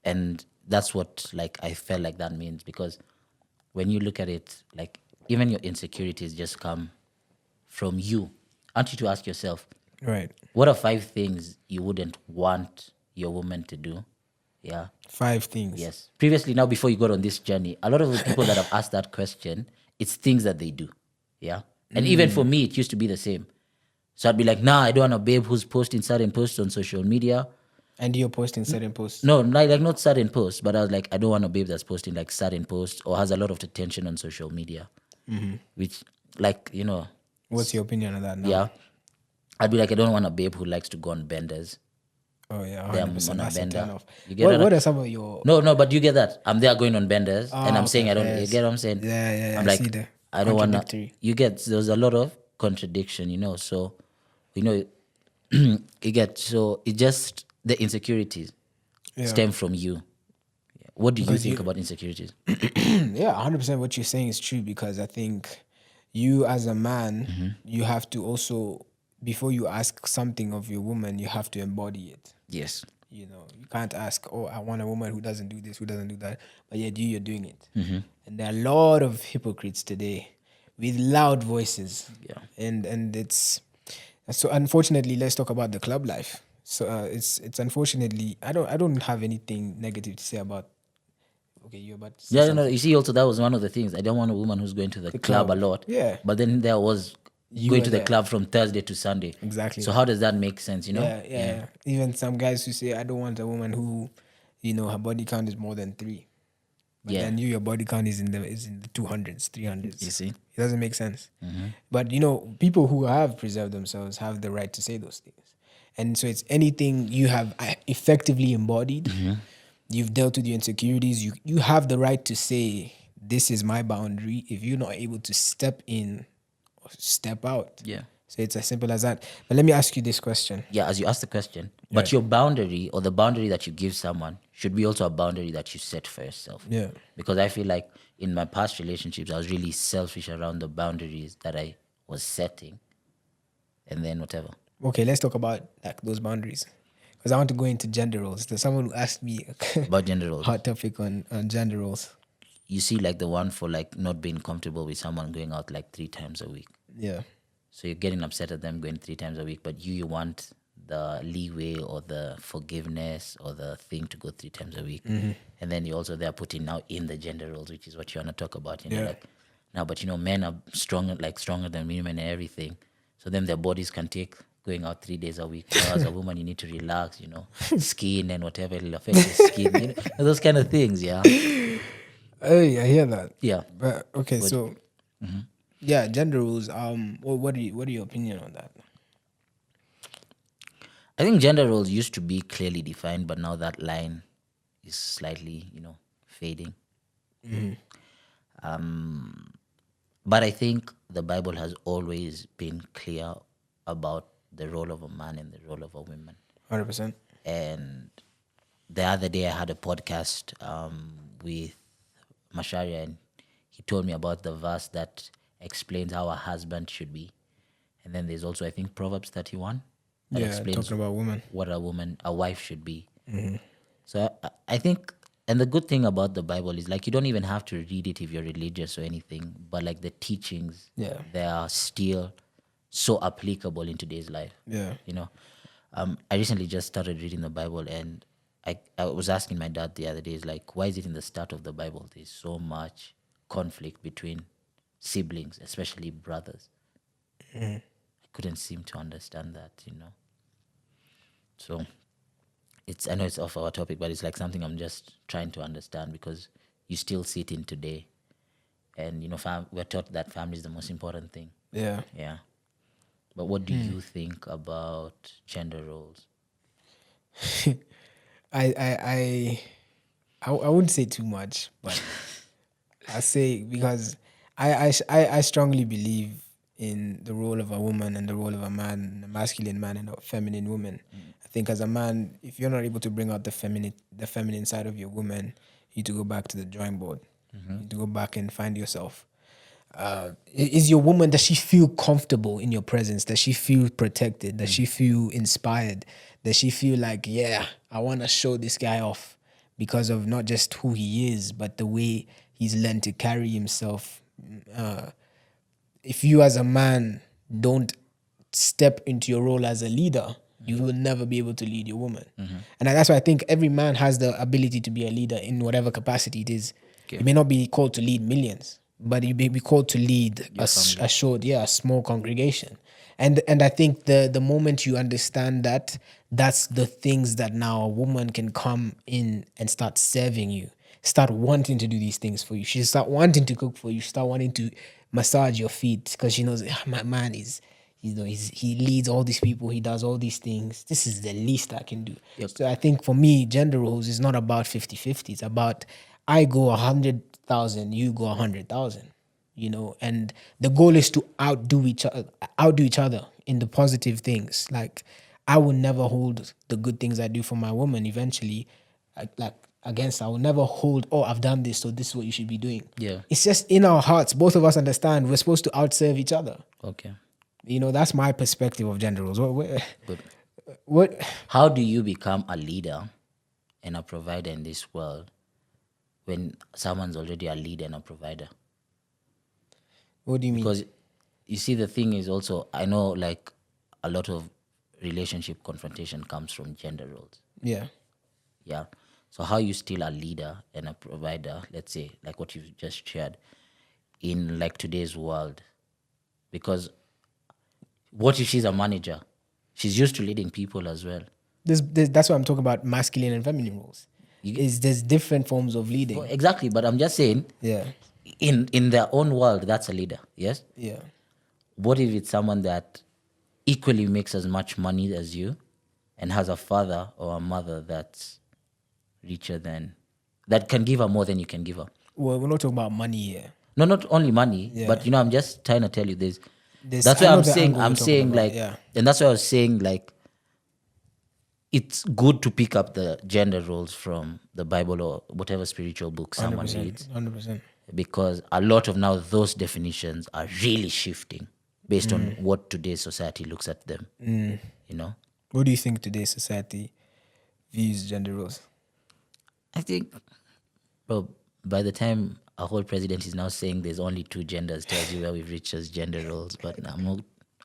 And that's what like I felt like that means, because when you look at it, like even your insecurities just come from you. Aren't you to ask yourself, Right. what are 5 things you wouldn't want your woman to do? Yeah. 5 things. Yes. Previously, now before you got on this journey, a lot of the people that have asked that question, it's things that they do. Yeah. And even for me, it used to be the same. So I'd be like, nah, I don't want a babe who's posting certain posts on social media. And you're posting certain posts. No, like not certain posts, but I was like, I don't want a babe that's posting like certain posts or has a lot of attention on social media. Mm-hmm. Which, like, you know. What's your opinion on that now? Yeah. I'd be like, I don't want a babe who likes to go on benders. Oh yeah, There, 100%. I'm on a That's a bender. turn off. You get What are some of your... No, but you get that. I'm there going on benders, and I'm okay, saying I don't. You yes. get what I'm saying? Yeah. I'm I like, see the I don't want to. contradictory. You get, there's a lot of contradiction, you know. So, you know, you get, so it just, the insecurities stem from you. What do you think about insecurities? Yeah, 100% what you're saying is true, because I think you as a man, you have to also, before you ask something of your woman, you have to embody it. Yes. You know, you can't ask, oh, I want a woman who doesn't do this, who doesn't do that, but yet you're doing it. And there are a lot of hypocrites today with loud voices. Yeah. And it's, so unfortunately, let's talk about the club life. So it's unfortunately, I don't have anything negative to say about. Okay, you're about to say Yeah, something. no, you see, also that was one of the things. I don't want a woman who's going to the club a lot. Yeah. But then there was You going were to the there. club from Thursday to Sunday. Exactly. So how does that make sense, you know? Yeah. Even some guys who say, I don't want a woman who, you know, her body count is more than 3. But then your body count is in the 200s, 300s. You see? It doesn't make sense. But, you know, people who have preserved themselves have the right to say those things. And so it's anything you have effectively embodied. You've dealt with your insecurities. You have the right to say, this is my boundary. If you're not able to step in or step out. Yeah. So it's as simple as that. But let me ask you this question. Yeah, as you asked the question. But your boundary, or the boundary that you give someone, should be also a boundary that you set for yourself. Yeah. Because I feel like in my past relationships, I was really selfish around the boundaries that I was setting. And then whatever. Okay, let's talk about like those boundaries. Because I want to go into gender roles. There's someone who asked me About gender roles. hot topic on gender roles. You see like the one for like not being comfortable with someone going out like 3 times a week. Yeah. So you're getting upset at them going 3 times a week, but you want the leeway or the forgiveness or the thing to go 3 times a week. And then you're also there putting now in the gender roles, which is what you want to talk about. You know, like now, but you know, men are stronger than women and everything. So then their bodies can take going out 3 days a week. So as a woman, you need to relax, you know, skin and whatever, it'll affect your skin, you know, those kind of things, yeah. Hey, I hear that. Yeah. But okay, so yeah, gender roles. What are your opinion on that? I think gender roles used to be clearly defined, but now that line is slightly, you know, fading. But I think the Bible has always been clear about the role of a man and the role of a woman. 100%. And the other day I had a podcast with Masharia, and he told me about the verse that explains how a husband should be. And then there's also, I think, Proverbs 31 that explains talking about women. what a wife should be. So I think, and the good thing about the Bible is like you don't even have to read it if you're religious or anything, but like the teachings, they are still so applicable in today's life. Yeah. You know, I recently just started reading the Bible, and I was asking my dad the other day, is like, why is it in the start of the Bible there's so much conflict between siblings, especially brothers? I couldn't seem to understand that. So I know it's off our topic, but it's like something I'm just trying to understand, because you still see it in today, and we're taught that family is the most important thing. Yeah. Yeah. But what do you think about gender roles? I wouldn't say too much, but I say, because I strongly believe in the role of a woman and the role of a man, a masculine man and a feminine woman. I think as a man, if you're not able to bring out the feminine side of your woman, you need to go back to the drawing board. You need to go back and find yourself. Is your woman, does she feel comfortable in your presence? Does she feel protected? Does she feel inspired? Does she feel like, yeah, I want to show this guy off because of not just who he is, but the way he's learned to carry himself? If you as a man don't step into your role as a leader, you will never be able to lead your woman. And that's why I think every man has the ability to be a leader in whatever capacity it is. Okay. You may not be called to lead millions, but you may be called to lead a small congregation. And I think the moment you understand that, that's the things that now a woman can come in and start serving you, start wanting to do these things for you. She start wanting to cook for you, start wanting to massage your feet, because she knows, my man is, he leads all these people, he does all these things. This is the least I can do. Yep. So I think for me, gender roles is not about 50-50. It's about, I go 100,000, you go 100,000. And the goal is to outdo each other in the positive things. Like, I will never hold the good things I do for my woman eventually, like against. I will never hold, oh, I've done this, so this is what you should be doing. Yeah. It's just in our hearts, both of us understand we're supposed to outserve each other. Okay. That's my perspective of gender roles. Good. What? How do you become a leader and a provider in this world when someone's already a leader and a provider? What do you mean? Because you see, the thing is also, I know like a lot of relationship confrontation comes from gender roles. Yeah. Yeah. So how you still a leader and a provider, let's say, like what you've just shared, in like today's world? Because what if she's a manager? She's used to leading people as well. That's why I'm talking about masculine and feminine roles. There's different forms of leading. Well, exactly, but I'm just saying, Yeah. in their own world, that's a leader, yes? Yeah. What if it's someone that equally makes as much money as you and has a father or a mother that's richer than, that can give her more than you can give her? Well, we're not talking about money here. No, not only money, Yeah. but I'm just trying to tell you this. This- That's I why know I'm the saying, angle you're talking about, like, yeah. and that's why I was saying, like, it's good to pick up the gender roles from the Bible or whatever spiritual book someone 100%, reads, 100%. because a lot of now those definitions are really shifting based on what today's society looks at them. What do you think today's society views gender roles? I think, bro, by the time a whole president is now saying there's only two genders, tells you where we've reached as gender roles. But I'm not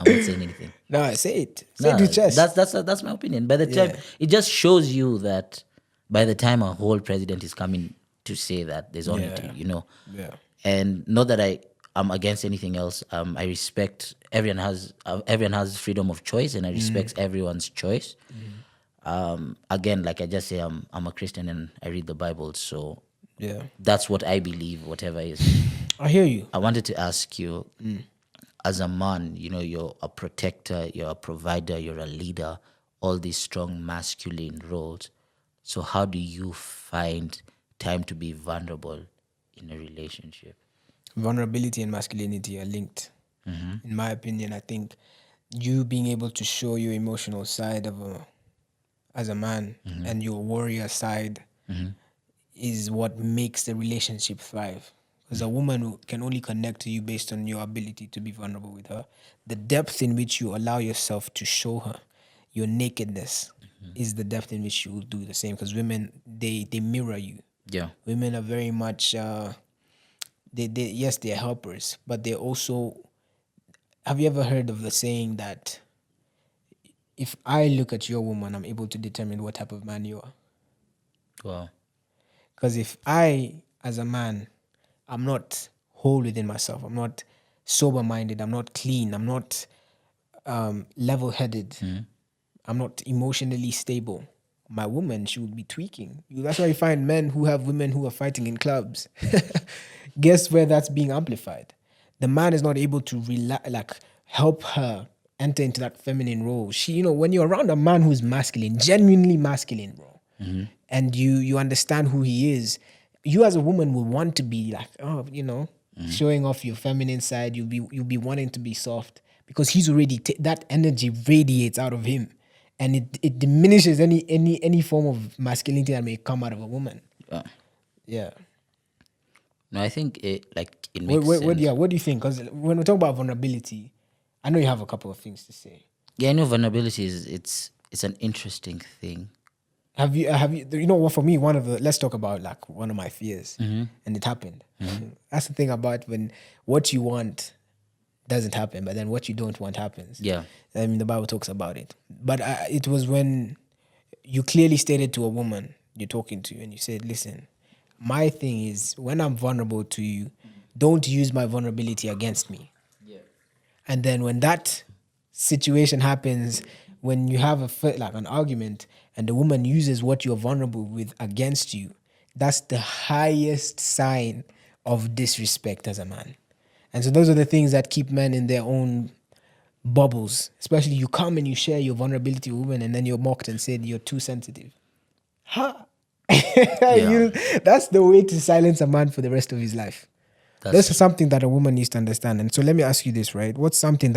saying anything. No, say it. Say it with chest. That's my opinion. By the time, it just shows you that by the time a whole president is coming to say that there's only two, Yeah. And not that I'm against anything else. I respect everyone has freedom of choice, and I respect everyone's choice. Again, like I just say, I'm a Christian and I read the Bible, so Yeah. that's what I believe, whatever is. I hear you. I wanted to ask you, as a man, you're a protector, you're a provider, you're a leader, all these strong masculine roles. So how do you find time to be vulnerable in a relationship? Vulnerability and masculinity are linked. In my opinion, I think you being able to show your emotional side as a man and your warrior side is what makes the relationship thrive. Because a woman can only connect to you based on your ability to be vulnerable with her. The depth in which you allow yourself to show her your nakedness is the depth in which you will do the same. Because women, they mirror you. Yeah. Women are very much, yes, they're helpers, but they're also, have you ever heard of the saying that if I look at your woman, I'm able to determine what type of man you are. Wow. Because if I, as a man, I'm not whole within myself, I'm not sober-minded, I'm not clean, I'm not level-headed, I'm not emotionally stable, my woman, she would be tweaking. That's why you find men who have women who are fighting in clubs. Guess where that's being amplified? The man is not able to help her enter into that feminine role. She, when you're around a man who's masculine, genuinely masculine, bro, and you understand who he is, you as a woman will want to be like, showing off your feminine side. You'll be wanting to be soft because he's already that energy radiates out of him, and it diminishes any form of masculinity that may come out of a woman. Yeah. No, I think it makes sense. What do you think? Because when we talk about vulnerability, I know you have a couple of things to say. Yeah, I know vulnerability it's an interesting thing. Have you what, for me, let's talk about like one of my fears, and it happened. That's the thing about when what you want doesn't happen, but then what you don't want happens. Yeah. I mean, the Bible talks about it. But it was when you clearly stated to a woman you're talking to, and you said, listen, my thing is when I'm vulnerable to you, don't use my vulnerability against me. Yeah. And then when that situation happens, when you have an argument and the woman uses what you're vulnerable with against you, that's the highest sign of disrespect as a man. And so those are the things that keep men in their own bubbles. Especially you come and you share your vulnerability with women and then you're mocked and said you're too sensitive. Ha! Yeah. That's the way to silence a man for the rest of his life. That's something that a woman needs to understand. And so let me ask you this, right? What's something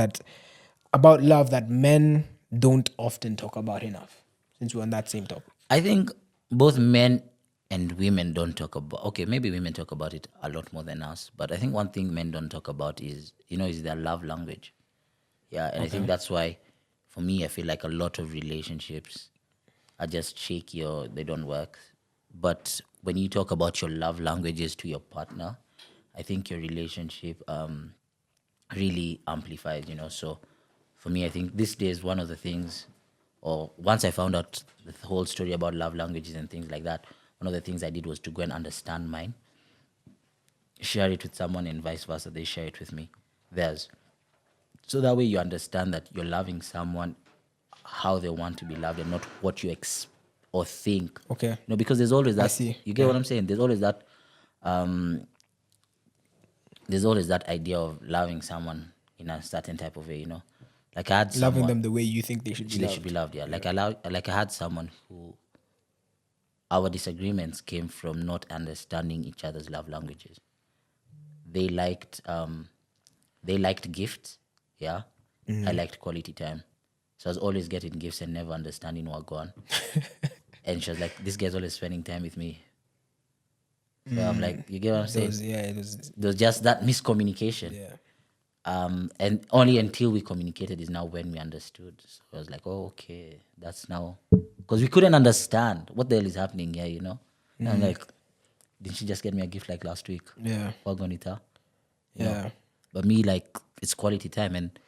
about love that men don't often talk about enough, since we're on that same topic? I think both men and women don't talk about, okay, maybe women talk about it a lot more than us, but I think one thing men don't talk about is their love language. Yeah, and I think that's why, for me, I feel like a lot of relationships are just shaky or they don't work. But when you talk about your love languages to your partner, I think your relationship really amplifies, So for me, I think these days, one of the things, or once I found out the whole story about love languages and things like that, one of the things I did was to go and understand mine, share it with someone, and vice versa. They share it with me, theirs. So that way you understand that you're loving someone how they want to be loved and not what you or think. Okay. Because there's always that. I see. You get what I'm saying? There's always that. There's always that idea of loving someone in a certain type of way. Like I had loving them the way you think they should be loved. They should be loved. Yeah. Like I had someone who our disagreements came from not understanding each other's love languages. They liked gifts. Yeah. I liked quality time. So I was always getting gifts and never understanding what gone. And she was like, this guy's always spending time with me. So I'm like, you get what I'm saying? There was just that miscommunication. Yeah. And only until we communicated is now when we understood. So I was like, oh, okay, that's now. Because we couldn't understand what the hell is happening here, And I'm like, didn't she just get me a gift like last week? Yeah. Wagonita. Yeah. But me, like, it's quality time. And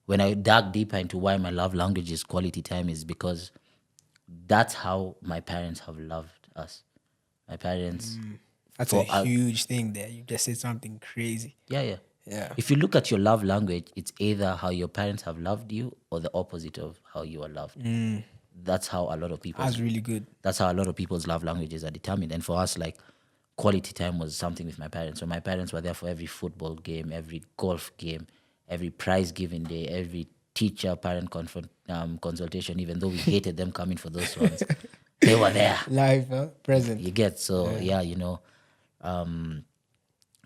when I dug deeper into why my love language is quality time is because that's how my parents have loved us. My parents... That's a huge thing there. You just said something crazy. Yeah. Yeah. If you look at your love language, it's either how your parents have loved you or the opposite of how you are loved. That's how a lot of people... That's really good. That's how a lot of people's love languages are determined. And for us, like, quality time was something with my parents. So my parents were there for every football game, every golf game, every prize giving day, every teacher-parent consultation, even though we hated them coming for those ones. They were there. Live, present. You get, so, yeah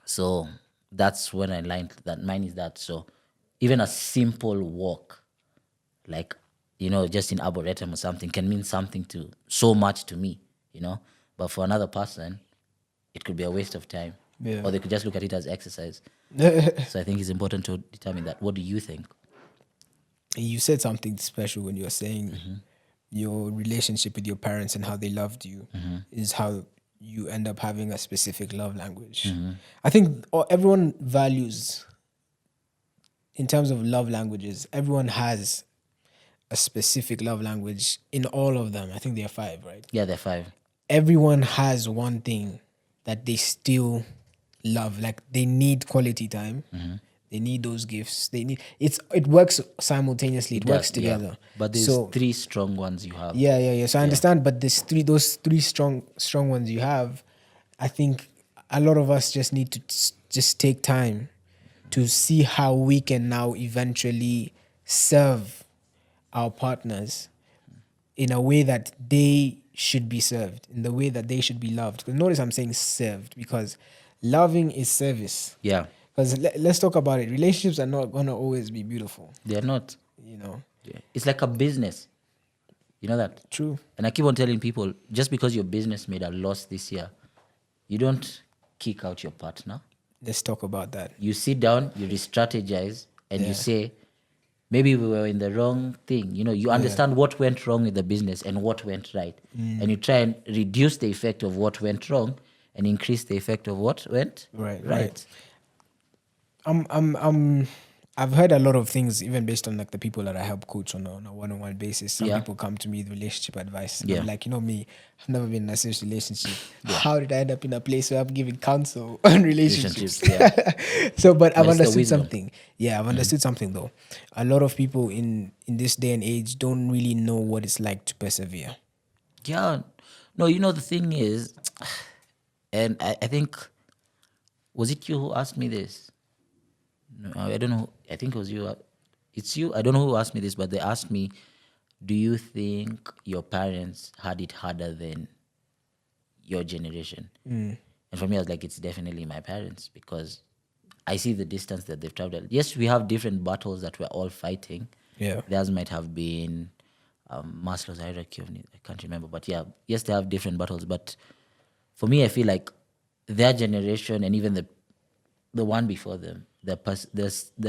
so that's when I learned that mine is that. So even a simple walk, like, just in Arboretum or something, can mean something so much to me, But for another person, it could be a waste of time. Yeah. Or they could just look at it as exercise. So I think it's important to determine that. What do you think? You said something special when you were saying your relationship with your parents and how they loved you is how you end up having a specific love language. I think everyone values, in terms of love languages, everyone has a specific love language in all of them. I think there are 5, right? Yeah, there are 5. Everyone has one thing that they still love. Like they need quality time. They need those gifts. It works simultaneously. It works together. Yeah. But there's 3 strong ones you have. Yeah. So I understand, but those three strong ones you have, I think a lot of us just need to just take time to see how we can now eventually serve our partners in a way that they should be served, in the way that they should be loved. Because notice I'm saying served, because loving is service. Yeah. Because let's talk about it. Relationships are not gonna always be beautiful. They're not. Yeah. It's like a business. You know that? True. And I keep on telling people, just because your business made a loss this year, you don't kick out your partner. Let's talk about that. You sit down, you re-strategize, and you say, maybe we were in the wrong thing. You understand what went wrong with the business and what went right. And you try and reduce the effect of what went wrong and increase the effect of what went right. I've heard a lot of things, even based on like the people that I help coach on a one-on-one basis. Some people come to me with relationship advice. And I'm like, me, I've never been in a serious relationship. How did I end up in a place where I'm giving counsel on relationships? So, but I've understood something. Yeah, I've understood something though. A lot of people in this day and age don't really know what it's like to persevere. Yeah. No, the thing is, and I think, was it you who asked me this? No, I don't know. I think it was you. It's you. I don't know who asked me this, but they asked me, do you think your parents had it harder than your generation? And for me, I was like, it's definitely my parents, because I see the distance that they've traveled. Yes, we have different battles that we're all fighting. Yeah. Theirs might have been Maslow's hierarchy of needs. I can't remember. But yes, they have different battles. But for me, I feel like their generation and even the one before them, the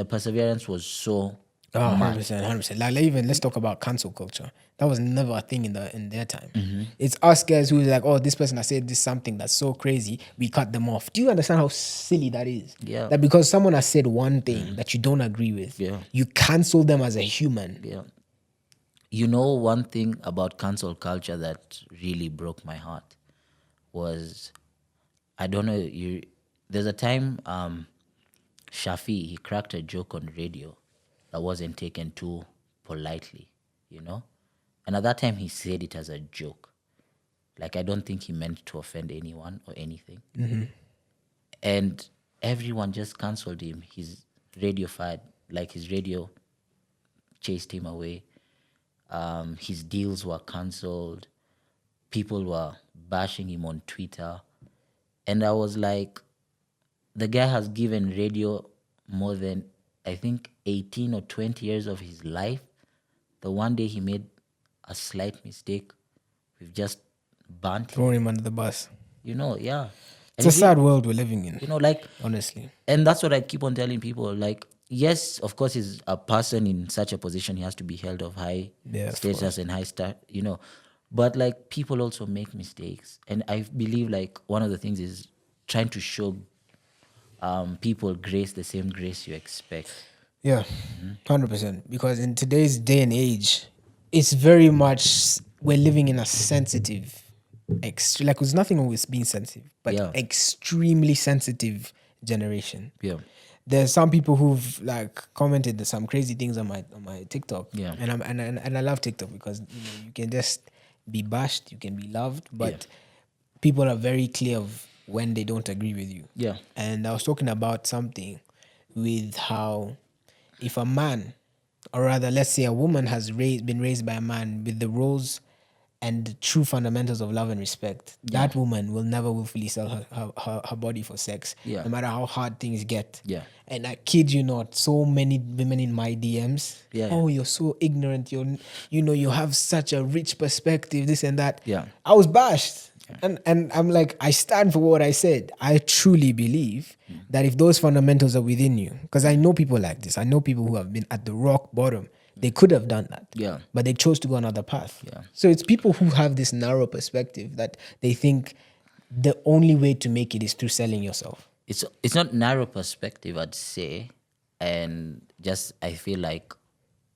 perseverance was so much. 100%. Like even let's talk about cancel culture. That was never a thing in their time. It's us guys who's like, oh, this person has said this something that's so crazy, we cut them off. Do you understand how silly that is? Yeah. That because someone has said one thing that you don't agree with, you cancel them as a human. Yeah. One thing about cancel culture that really broke my heart was, I don't know, there's a time Shafi, he cracked a joke on radio that wasn't taken too politely, And at that time, he said it as a joke. Like, I don't think he meant to offend anyone or anything. And everyone just cancelled him. His radio fired, like his radio chased him away. His deals were cancelled. People were bashing him on Twitter. And I was like, the guy has given radio more than, I think, 18 or 20 years of his life. The one day he made a slight mistake, we've just burnt him. Throw him under the bus. It's a sad world we're living in. Honestly. And that's what I keep on telling people. Like, yes, of course, he's a person in such a position. He has to be held of high status and high But like, people also make mistakes. And I believe like one of the things is trying to show people grace, the same grace you expect. Yeah, 100%. Because in today's day and age, it's very much, we're living in a sensitive, like there's nothing wrong with being sensitive, but extremely sensitive generation. Yeah. There's some people who've like commented some crazy things on my TikTok. Yeah. And I love TikTok because you can just be bashed, you can be loved, but people are very clear of when they don't agree with you. Yeah. And I was talking about something with how if a man, or rather let's say a woman has been raised by a man with the roles and the true fundamentals of love and respect, that woman will never willfully sell her body for sex, no matter how hard things get. Yeah. And I kid you not, so many women in my DMs, oh, you're so ignorant, you have such a rich perspective, this and that. Yeah. I was bashed. And I'm like, I stand for what I said. I truly believe that if those fundamentals are within you, because I know people like this, I know people who have been at the rock bottom, they could have done that. Yeah. But they chose to go another path. Yeah. So it's people who have this narrow perspective that they think the only way to make it is through selling yourself. It's not narrow perspective, I'd say. And just I feel like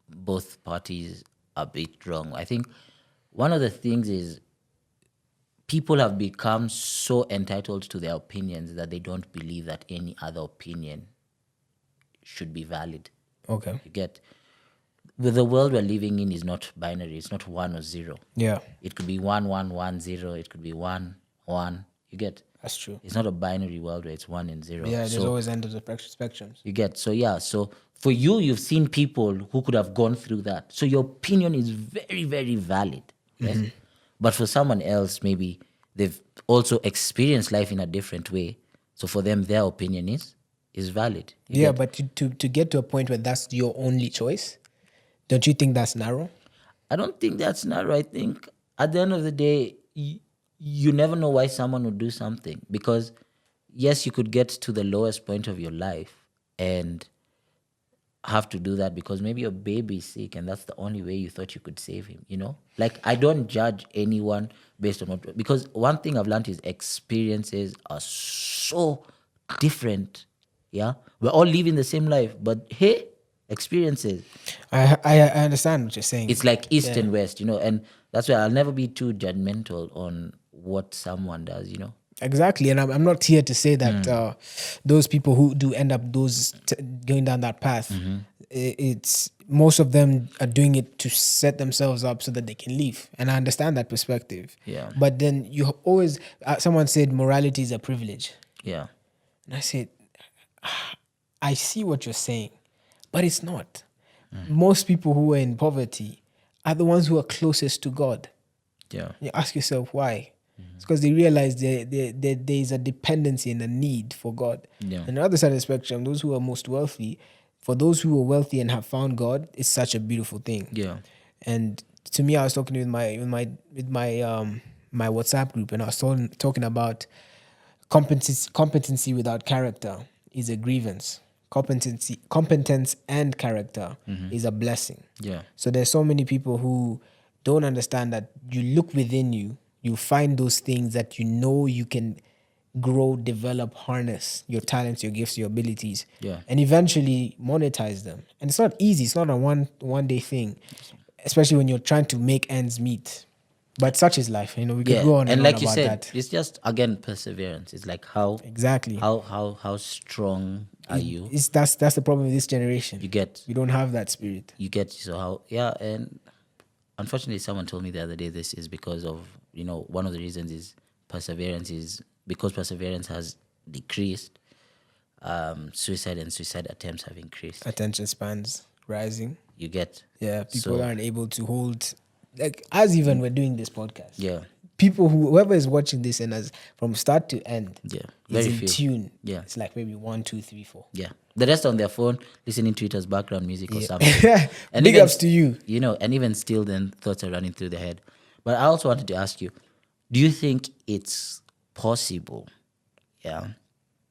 both parties a bit wrong. I think one of the things is people have become so entitled to their opinions that they don't believe that any other opinion should be valid. Okay. You get, with the world we're living in is not binary. It's not 1 or 0. Yeah. It could be 1 1 1 0. It could be 1 1. You get. That's true. It's not a binary world where it's 1 and 0. Yeah, there's always end of the spectrums. You get. So yeah. So for you, you've seen people who could have gone through that. So your opinion is very, very valid. Yes. Mm-hmm. But for someone else, maybe they've also experienced life in a different way. So for them, their opinion is valid. Yeah, but to get to a point where that's your only choice, don't you think that's narrow? I don't think that's narrow. I think at the end of the day, you never know why someone would do something. Because yes, you could get to the lowest point of your life and have to do that because maybe your baby is sick and that's the only way you thought you could save him, you know? Like, I don't judge anyone based on what... Because one thing I've learned is experiences are so different, yeah? We're all living the same life, but hey, experiences. I understand what you're saying. It's like East and West, you know? And that's why I'll never be too judgmental on what someone does, you know? Exactly, and I'm not here to say that those people who do end up going down that path, it's most of them are doing it to set themselves up so that they can leave, and I understand that perspective. Yeah. But then you always, someone said morality is a privilege. Yeah. And I said, I see what you're saying, but it's not. Most people who are in poverty are the ones who are closest to God. Yeah. You ask yourself why. It's because they realize there is a dependency and a need for God. Yeah. And the other side of the spectrum, those who are most wealthy, for those who are wealthy and have found God, it's such a beautiful thing. Yeah. And to me, I was talking with my WhatsApp group, and I was talking about competency without character is a grievance. Competence and character is a blessing. Yeah. So there's so many people who don't understand that you look within you, you find those things that you know you can grow, develop, harness your talents, your gifts, your abilities, and eventually monetize them. And it's not easy. It's not a one day thing, especially when you're trying to make ends meet. But such is life. You know, we could go on and like on you about said, that. it's just, again, perseverance. It's like how strong are you? That's the problem with this generation. You get. We don't have that spirit. You get. So how? Yeah, and unfortunately, someone told me the other day this is because of, you know, one of the reasons is perseverance is because perseverance has decreased, suicide and suicide attempts have increased. Attention spans rising. You get. Yeah, people aren't able to hold, like, as even we're doing this podcast. Yeah. People whoever is watching this and as from start to end, is in few. tune. Yeah. It's like maybe 1, 2, 3, 4. Yeah. The rest on their phone, listening to it as background music or something. And big ups to you. You know, and even still then thoughts are running through their head. But I also wanted to ask you, do you think it's possible? Yeah.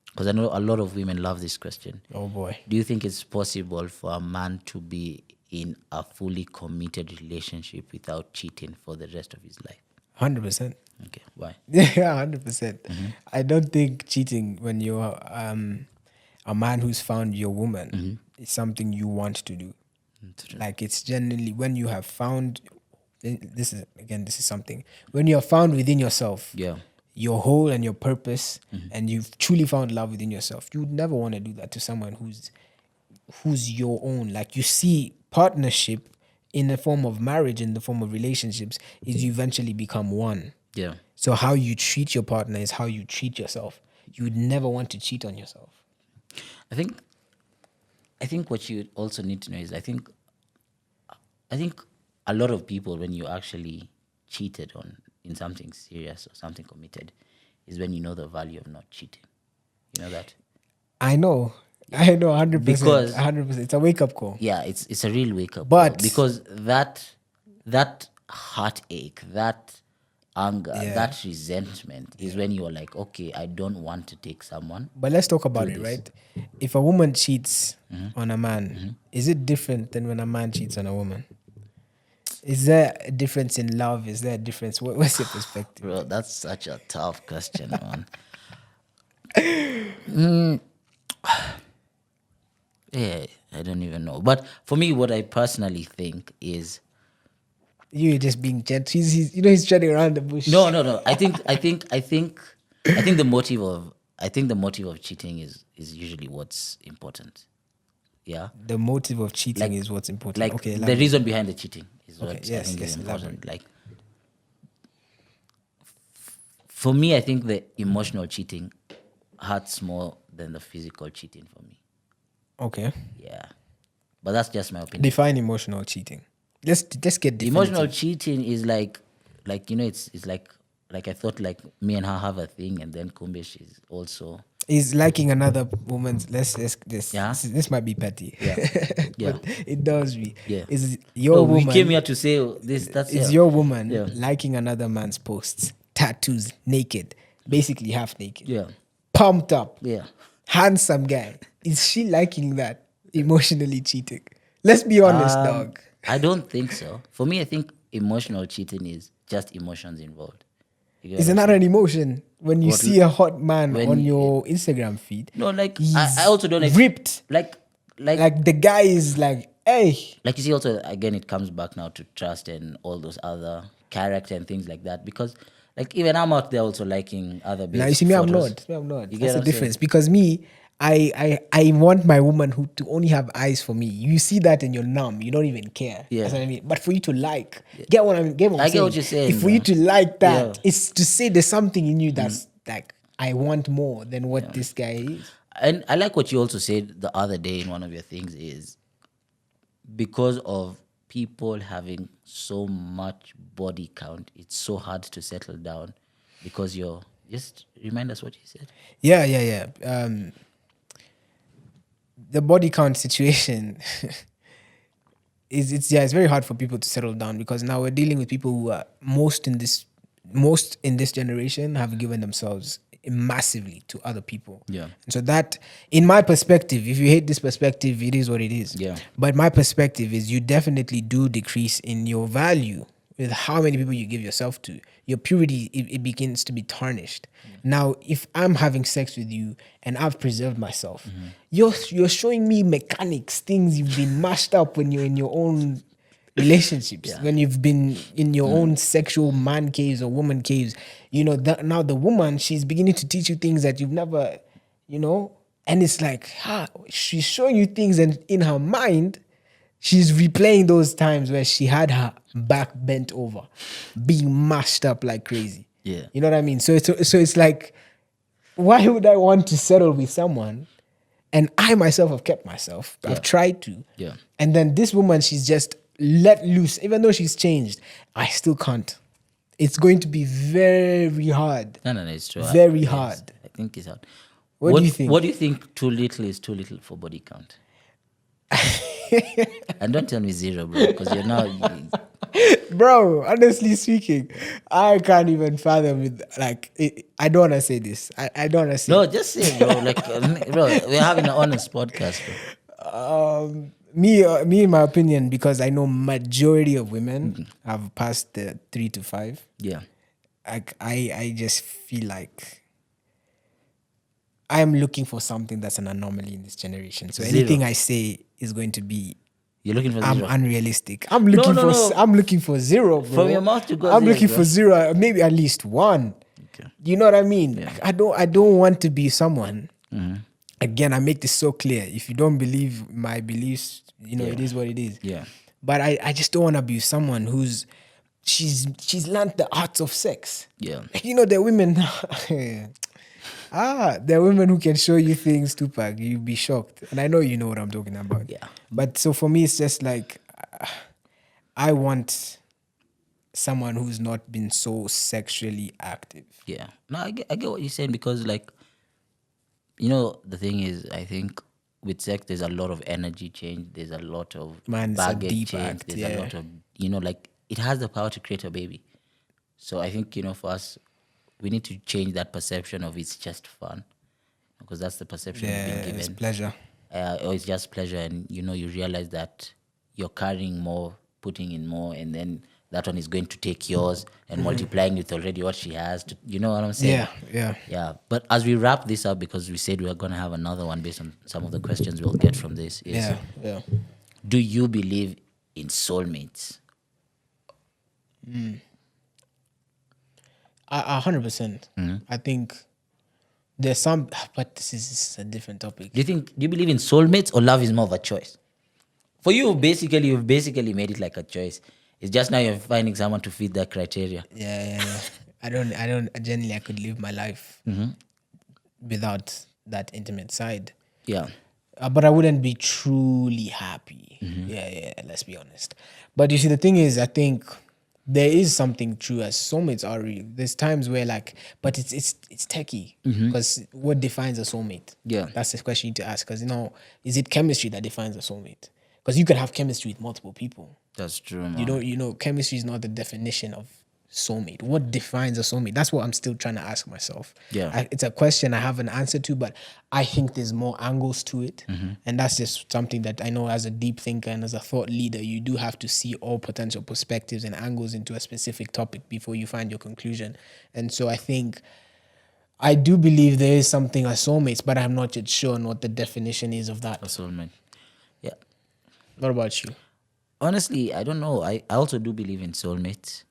Because I know a lot of women love this question. Oh boy. Do you think it's possible for a man to be in a fully committed relationship without cheating for the rest of his life? 100%. Okay, why? Yeah, 100%. I don't think cheating when you're a man who's found your woman is something you want to do. Like, it's generally when you have found, this is something, when you have found within yourself your whole and your purpose, and you've truly found love within yourself, you would never want to do that to someone who's your own. Like, you see partnership in the form of marriage, in the form of relationships, is you eventually become one. Yeah. So how you treat your partner is how you treat yourself. You would never want to cheat on yourself. I think what you also need to know is I think a lot of people, when you actually cheated on in something serious or something committed, is when you know the value of not cheating. You know that? I know 100%. Because 100%. It's a wake-up call. Yeah, it's a real wake-up But call. Because that heartache, that anger, that resentment is when you're like, okay, I don't want to take someone. But let's talk about it, right? If a woman cheats on a man, is it different than when a man cheats on a woman? Is there a difference in love? Is there a difference? What's your perspective? Bro, that's such a tough question, man. Yeah, I don't even know. But for me, what I personally think is You're just being gentle. He's treading around the bush. No. I think the motive of cheating is usually what's important. Yeah. The motive of cheating is what's important. Like okay, the reason behind the cheating is what I think is important. Elaborate. Like for me, I think the emotional cheating hurts more than the physical cheating for me. Okay. Yeah. But that's just my opinion. Define emotional cheating. Let's get definitive. Emotional cheating is like it's like I thought like me and her have a thing, and then kumbe she's also is liking another woman's. This might be petty. Yeah. But it does be. Yeah. Is your woman? We came here to say this. That's your woman liking another man's posts, tattoos, naked, basically half naked. Yeah. Pumped up. Yeah. Handsome guy. Is she liking that? Emotionally cheating. Let's be honest, dog. I don't think so. For me, I think emotional cheating is just emotions involved. Isn't that an emotion when you see a hot man on your Instagram feed? No, like I also don't ripped. Like the guy is like, hey. Like you see, also again, it comes back now to trust and all those other character and things like that. Because like even I'm out there also liking other. Now you see me, photos. I'm not. That's the difference. Because me, I want my woman to only have eyes for me. You see that and you're numb. You don't even care. Yeah. That's what I mean. But for you to like, get what I'm saying. I get what you're saying. If for you to like that, it's to say there's something in you that's like, I want more than what this guy is. And I like what you also said the other day in one of your things is because of people having so much body count, it's so hard to settle down because you're just remind us what you said. Yeah. The body count situation it's very hard for people to settle down because now we're dealing with people who are most in this generation have given themselves massively to other people. Yeah. And so that, in my perspective, if you hate this perspective, it is what it is. Yeah. But my perspective is you definitely do decrease in your value with how many people you give yourself to. Your purity, it begins to be tarnished. Now, if I'm having sex with you and I've preserved myself, you're showing me mechanics, things you've been mashed up when you're in your own relationships, when you've been in your own sexual man caves or woman caves. You know, now the woman, she's beginning to teach you things that you've never, and it's like, she's showing you things, and in her mind, she's replaying those times where she had her back bent over, being mashed up like crazy. Yeah. You know what I mean? So it's like, why would I want to settle with someone? And I myself have kept myself. I've tried to. Yeah. And then this woman, she's just let loose. Even though she's changed, I still can't. It's going to be very hard. No, it's true. Very hard. I think it's hard. What do you think? What do you think too little is too little for body count? And don't tell me zero, bro, because you're now... Bro, honestly speaking, I can't even fathom it. Like, I don't want to say this. I don't want to say No, just say, bro. Like, bro, we're having an honest podcast, bro. Me, in my opinion, because I know majority of women have passed the 3 to 5. Yeah. I just feel like I'm looking for something that's an anomaly in this generation. So anything I say is going to be... You're looking for I'm zero? unrealistic. I'm looking for zero, bro. From your mouth to God's I'm looking ears, for zero, maybe at least one. Okay. You know what I mean? Yeah. I don't want to be someone. Again, I make this so clear. If you don't believe my beliefs, it is what it is. Yeah. But I just don't want to be someone who's she's learned the arts of sex. Yeah. There are women. There are women who can show you things, Tupac. You'll be shocked. And I know you know what I'm talking about. Yeah. But so for me, it's just like, I want someone who's not been so sexually active. Yeah. No, I get what you're saying because, like, the thing is, I think with sex, there's a lot of energy change. There's a lot of baggage change. Act, there's a lot of, like, it has the power to create a baby. So I think, for us, we need to change that perception of it's just fun, because that's the perception we've been given. It's pleasure. Or it's just pleasure, and you realize that you're carrying more, putting in more, and then that one is going to take yours and multiplying with already what she has. You know what I'm saying? Yeah. But as we wrap this up, because we said we are going to have another one based on some of the questions we'll get from this. Yeah. Do you believe in soulmates? 100%. I think there's some, but this is a different topic. Do you believe in soulmates, or love is more of a choice? For you, you've basically made it like a choice. It's just now you're finding someone to fit that criteria. Yeah. I generally I could live my life without that intimate side. Yeah. But I wouldn't be truly happy. Yeah, let's be honest. But you see, the thing is, I think there is something true as soulmates are real. There's times where but it's techie, because what defines a soulmate? Yeah. That's the question you need to ask, because is it chemistry that defines a soulmate? Because you can have chemistry with multiple people. That's true, man. Chemistry is not the definition of soulmate. What defines a soulmate? That's what I'm still trying to ask myself. Yeah. It's a question I have an answer to, but I think there's more angles to it. And that's just something that I know, as a deep thinker and as a thought leader, you do have to see all potential perspectives and angles into a specific topic before you find your conclusion. And so I do believe there is something as soulmates, but I'm not yet sure on what the definition is of that. A soulmate. Yeah. What about you? Honestly, I don't know. I also do believe in soulmates.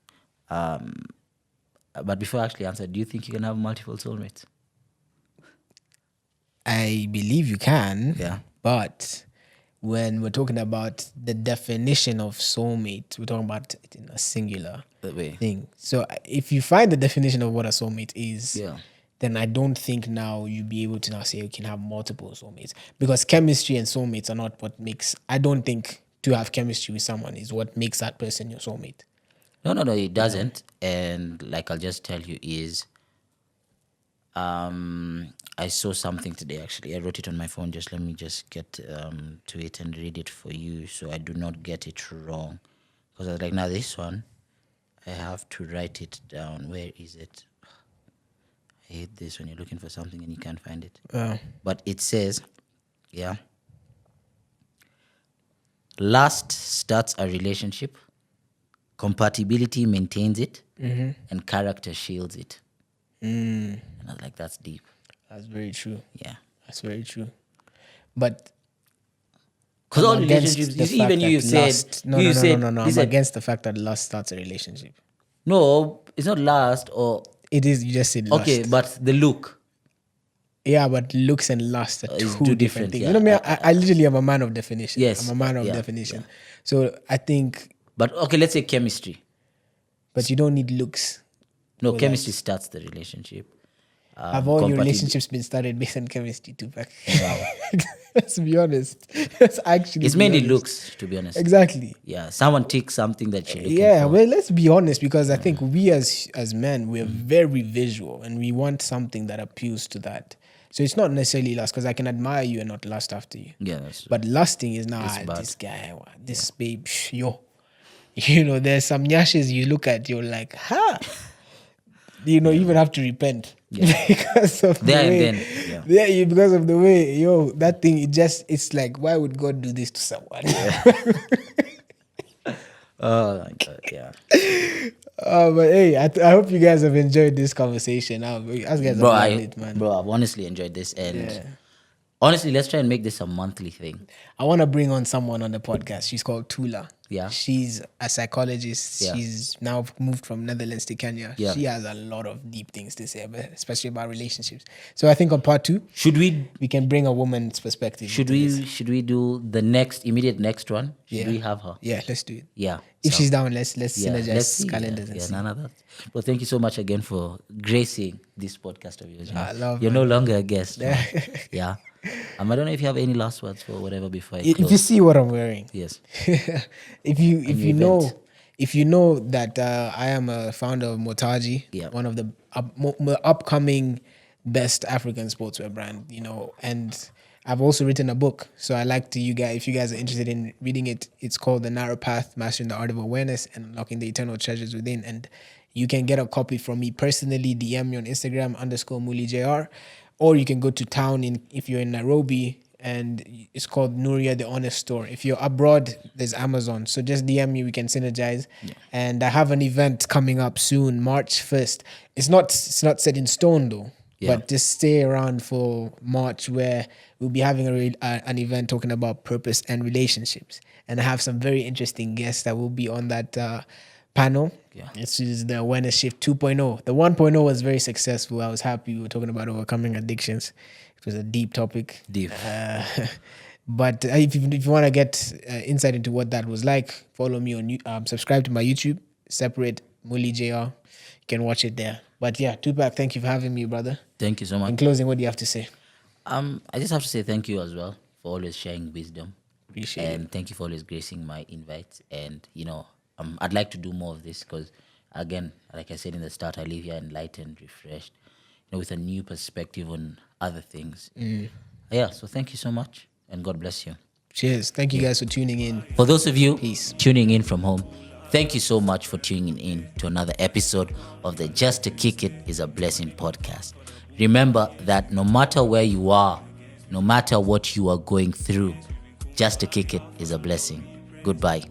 But before I actually answer, do you think you can have multiple soulmates? I believe you can. Yeah. But when we're talking about the definition of soulmate, we're talking about it in a singular thing. So if you find the definition of what a soulmate is, then I don't think now you'll be able to now say you can have multiple soulmates. Because chemistry and soulmates are not what makes... I don't think to have chemistry with someone is what makes that person your soulmate. No, it doesn't. And I'll just tell you is, I saw something today, actually. I wrote it on my phone. Let me just get to it and read it for you so I do not get it wrong. Because I was like, now this one, I have to write it down. Where is it? I hate this when you're looking for something and you can't find it. But it says, lust starts a relationship. Compatibility maintains it, and character shields it. And I was like, that's deep. That's very true. Yeah. That's very true. But... Because all relationships, you see, even you said... No. I'm against the fact that lust starts a relationship. No, it's not lust, or... It is, you just said lust. Okay, but the look. Yeah, but looks and lust are two different things. Yeah. You know what I mean? I literally am a man of definition. Yes. I'm a man of definition. So I think... But okay, let's say chemistry. But you don't need looks. No, chemistry starts the relationship. Have all your relationships been started based on chemistry too? Wow. Let's be honest. It's mainly looks, to be honest. Exactly. Yeah, someone takes something that you're looking for. Well, let's be honest, because I think we as men, we're very visual, and we want something that appeals to that. So it's not necessarily lust, because I can admire you and not lust after you. Yeah, that's true. But lusting is now, this guy, this babe, there's some nyashes you look at, you're like, you even have to repent because of the way. Because of the way, that thing, it's like, why would God do this to someone? Oh my God, yeah. But hey, I hope you guys have enjoyed this conversation. Us guys have loved it, man. Bro, I've honestly enjoyed this, and honestly, let's try and make this a monthly thing. I want to bring on someone on the podcast. She's called Tula. Yeah. She's a psychologist. Yeah. She's now moved from Netherlands to Kenya. Yeah. She has a lot of deep things to say, especially about relationships. So I think on part 2, we can bring a woman's perspective. Should we do the immediate next one? Should we have her? Yeah, let's do it. Yeah. If she's down, let's synergize calendars and see. None of that. Well, thank you so much again for gracing this podcast of yours. You're no longer a guest. Yeah. I don't know if you have any last words for whatever before I close. If you see what I'm wearing, yes. if you know that I am a founder of Motaji, one of the upcoming best African sportswear brand, and I've also written a book. So I like to if you guys are interested in reading it, it's called The Narrow Path: Mastering the Art of Awareness and Unlocking the Eternal Treasures Within. And you can get a copy from me personally. DM me on Instagram _MuliJR. Or you can go to town if you're in Nairobi, and it's called Nuria the Honest Store. If you're abroad, there's Amazon. So just DM me, we can synergize. Yeah. And I have an event coming up soon, March 1st. It's not set in stone though, but just stay around for March, where we'll be having an event talking about purpose and relationships. And I have some very interesting guests that will be on that panel Yeah. This is the awareness shift 2.0. The 1.0 was very successful. I was happy. We were talking about overcoming addictions. It was a deep topic. Deep. But if you want to get insight into what that was like, follow me on subscribe to my YouTube, separate Muli JR. You can watch it there. But yeah, Tupac, thank you for having me, brother. Thank you so much. In closing, what do you have to say? I just have to say thank you as well for always sharing wisdom. Appreciate it. And thank you for always gracing my invites. And, I'd like to do more of this because, again, like I said in the start, I leave here enlightened, refreshed, with a new perspective on other things. Yeah, so thank you so much, and God bless you. Cheers. Thank you guys for tuning in. For those of you Peace. tuning in from home, thank you so much for tuning in to another episode of the Just to Kick It is a Blessing podcast. Remember that no matter where you are, no matter what you are going through, Just to Kick It is a blessing. Goodbye.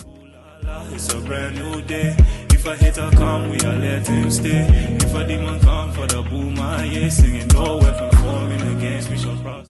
It's a brand new day. If a hater come, we are let him stay. If a demon come for the boomer, yeah, singing no weapon forming against me shall prosper.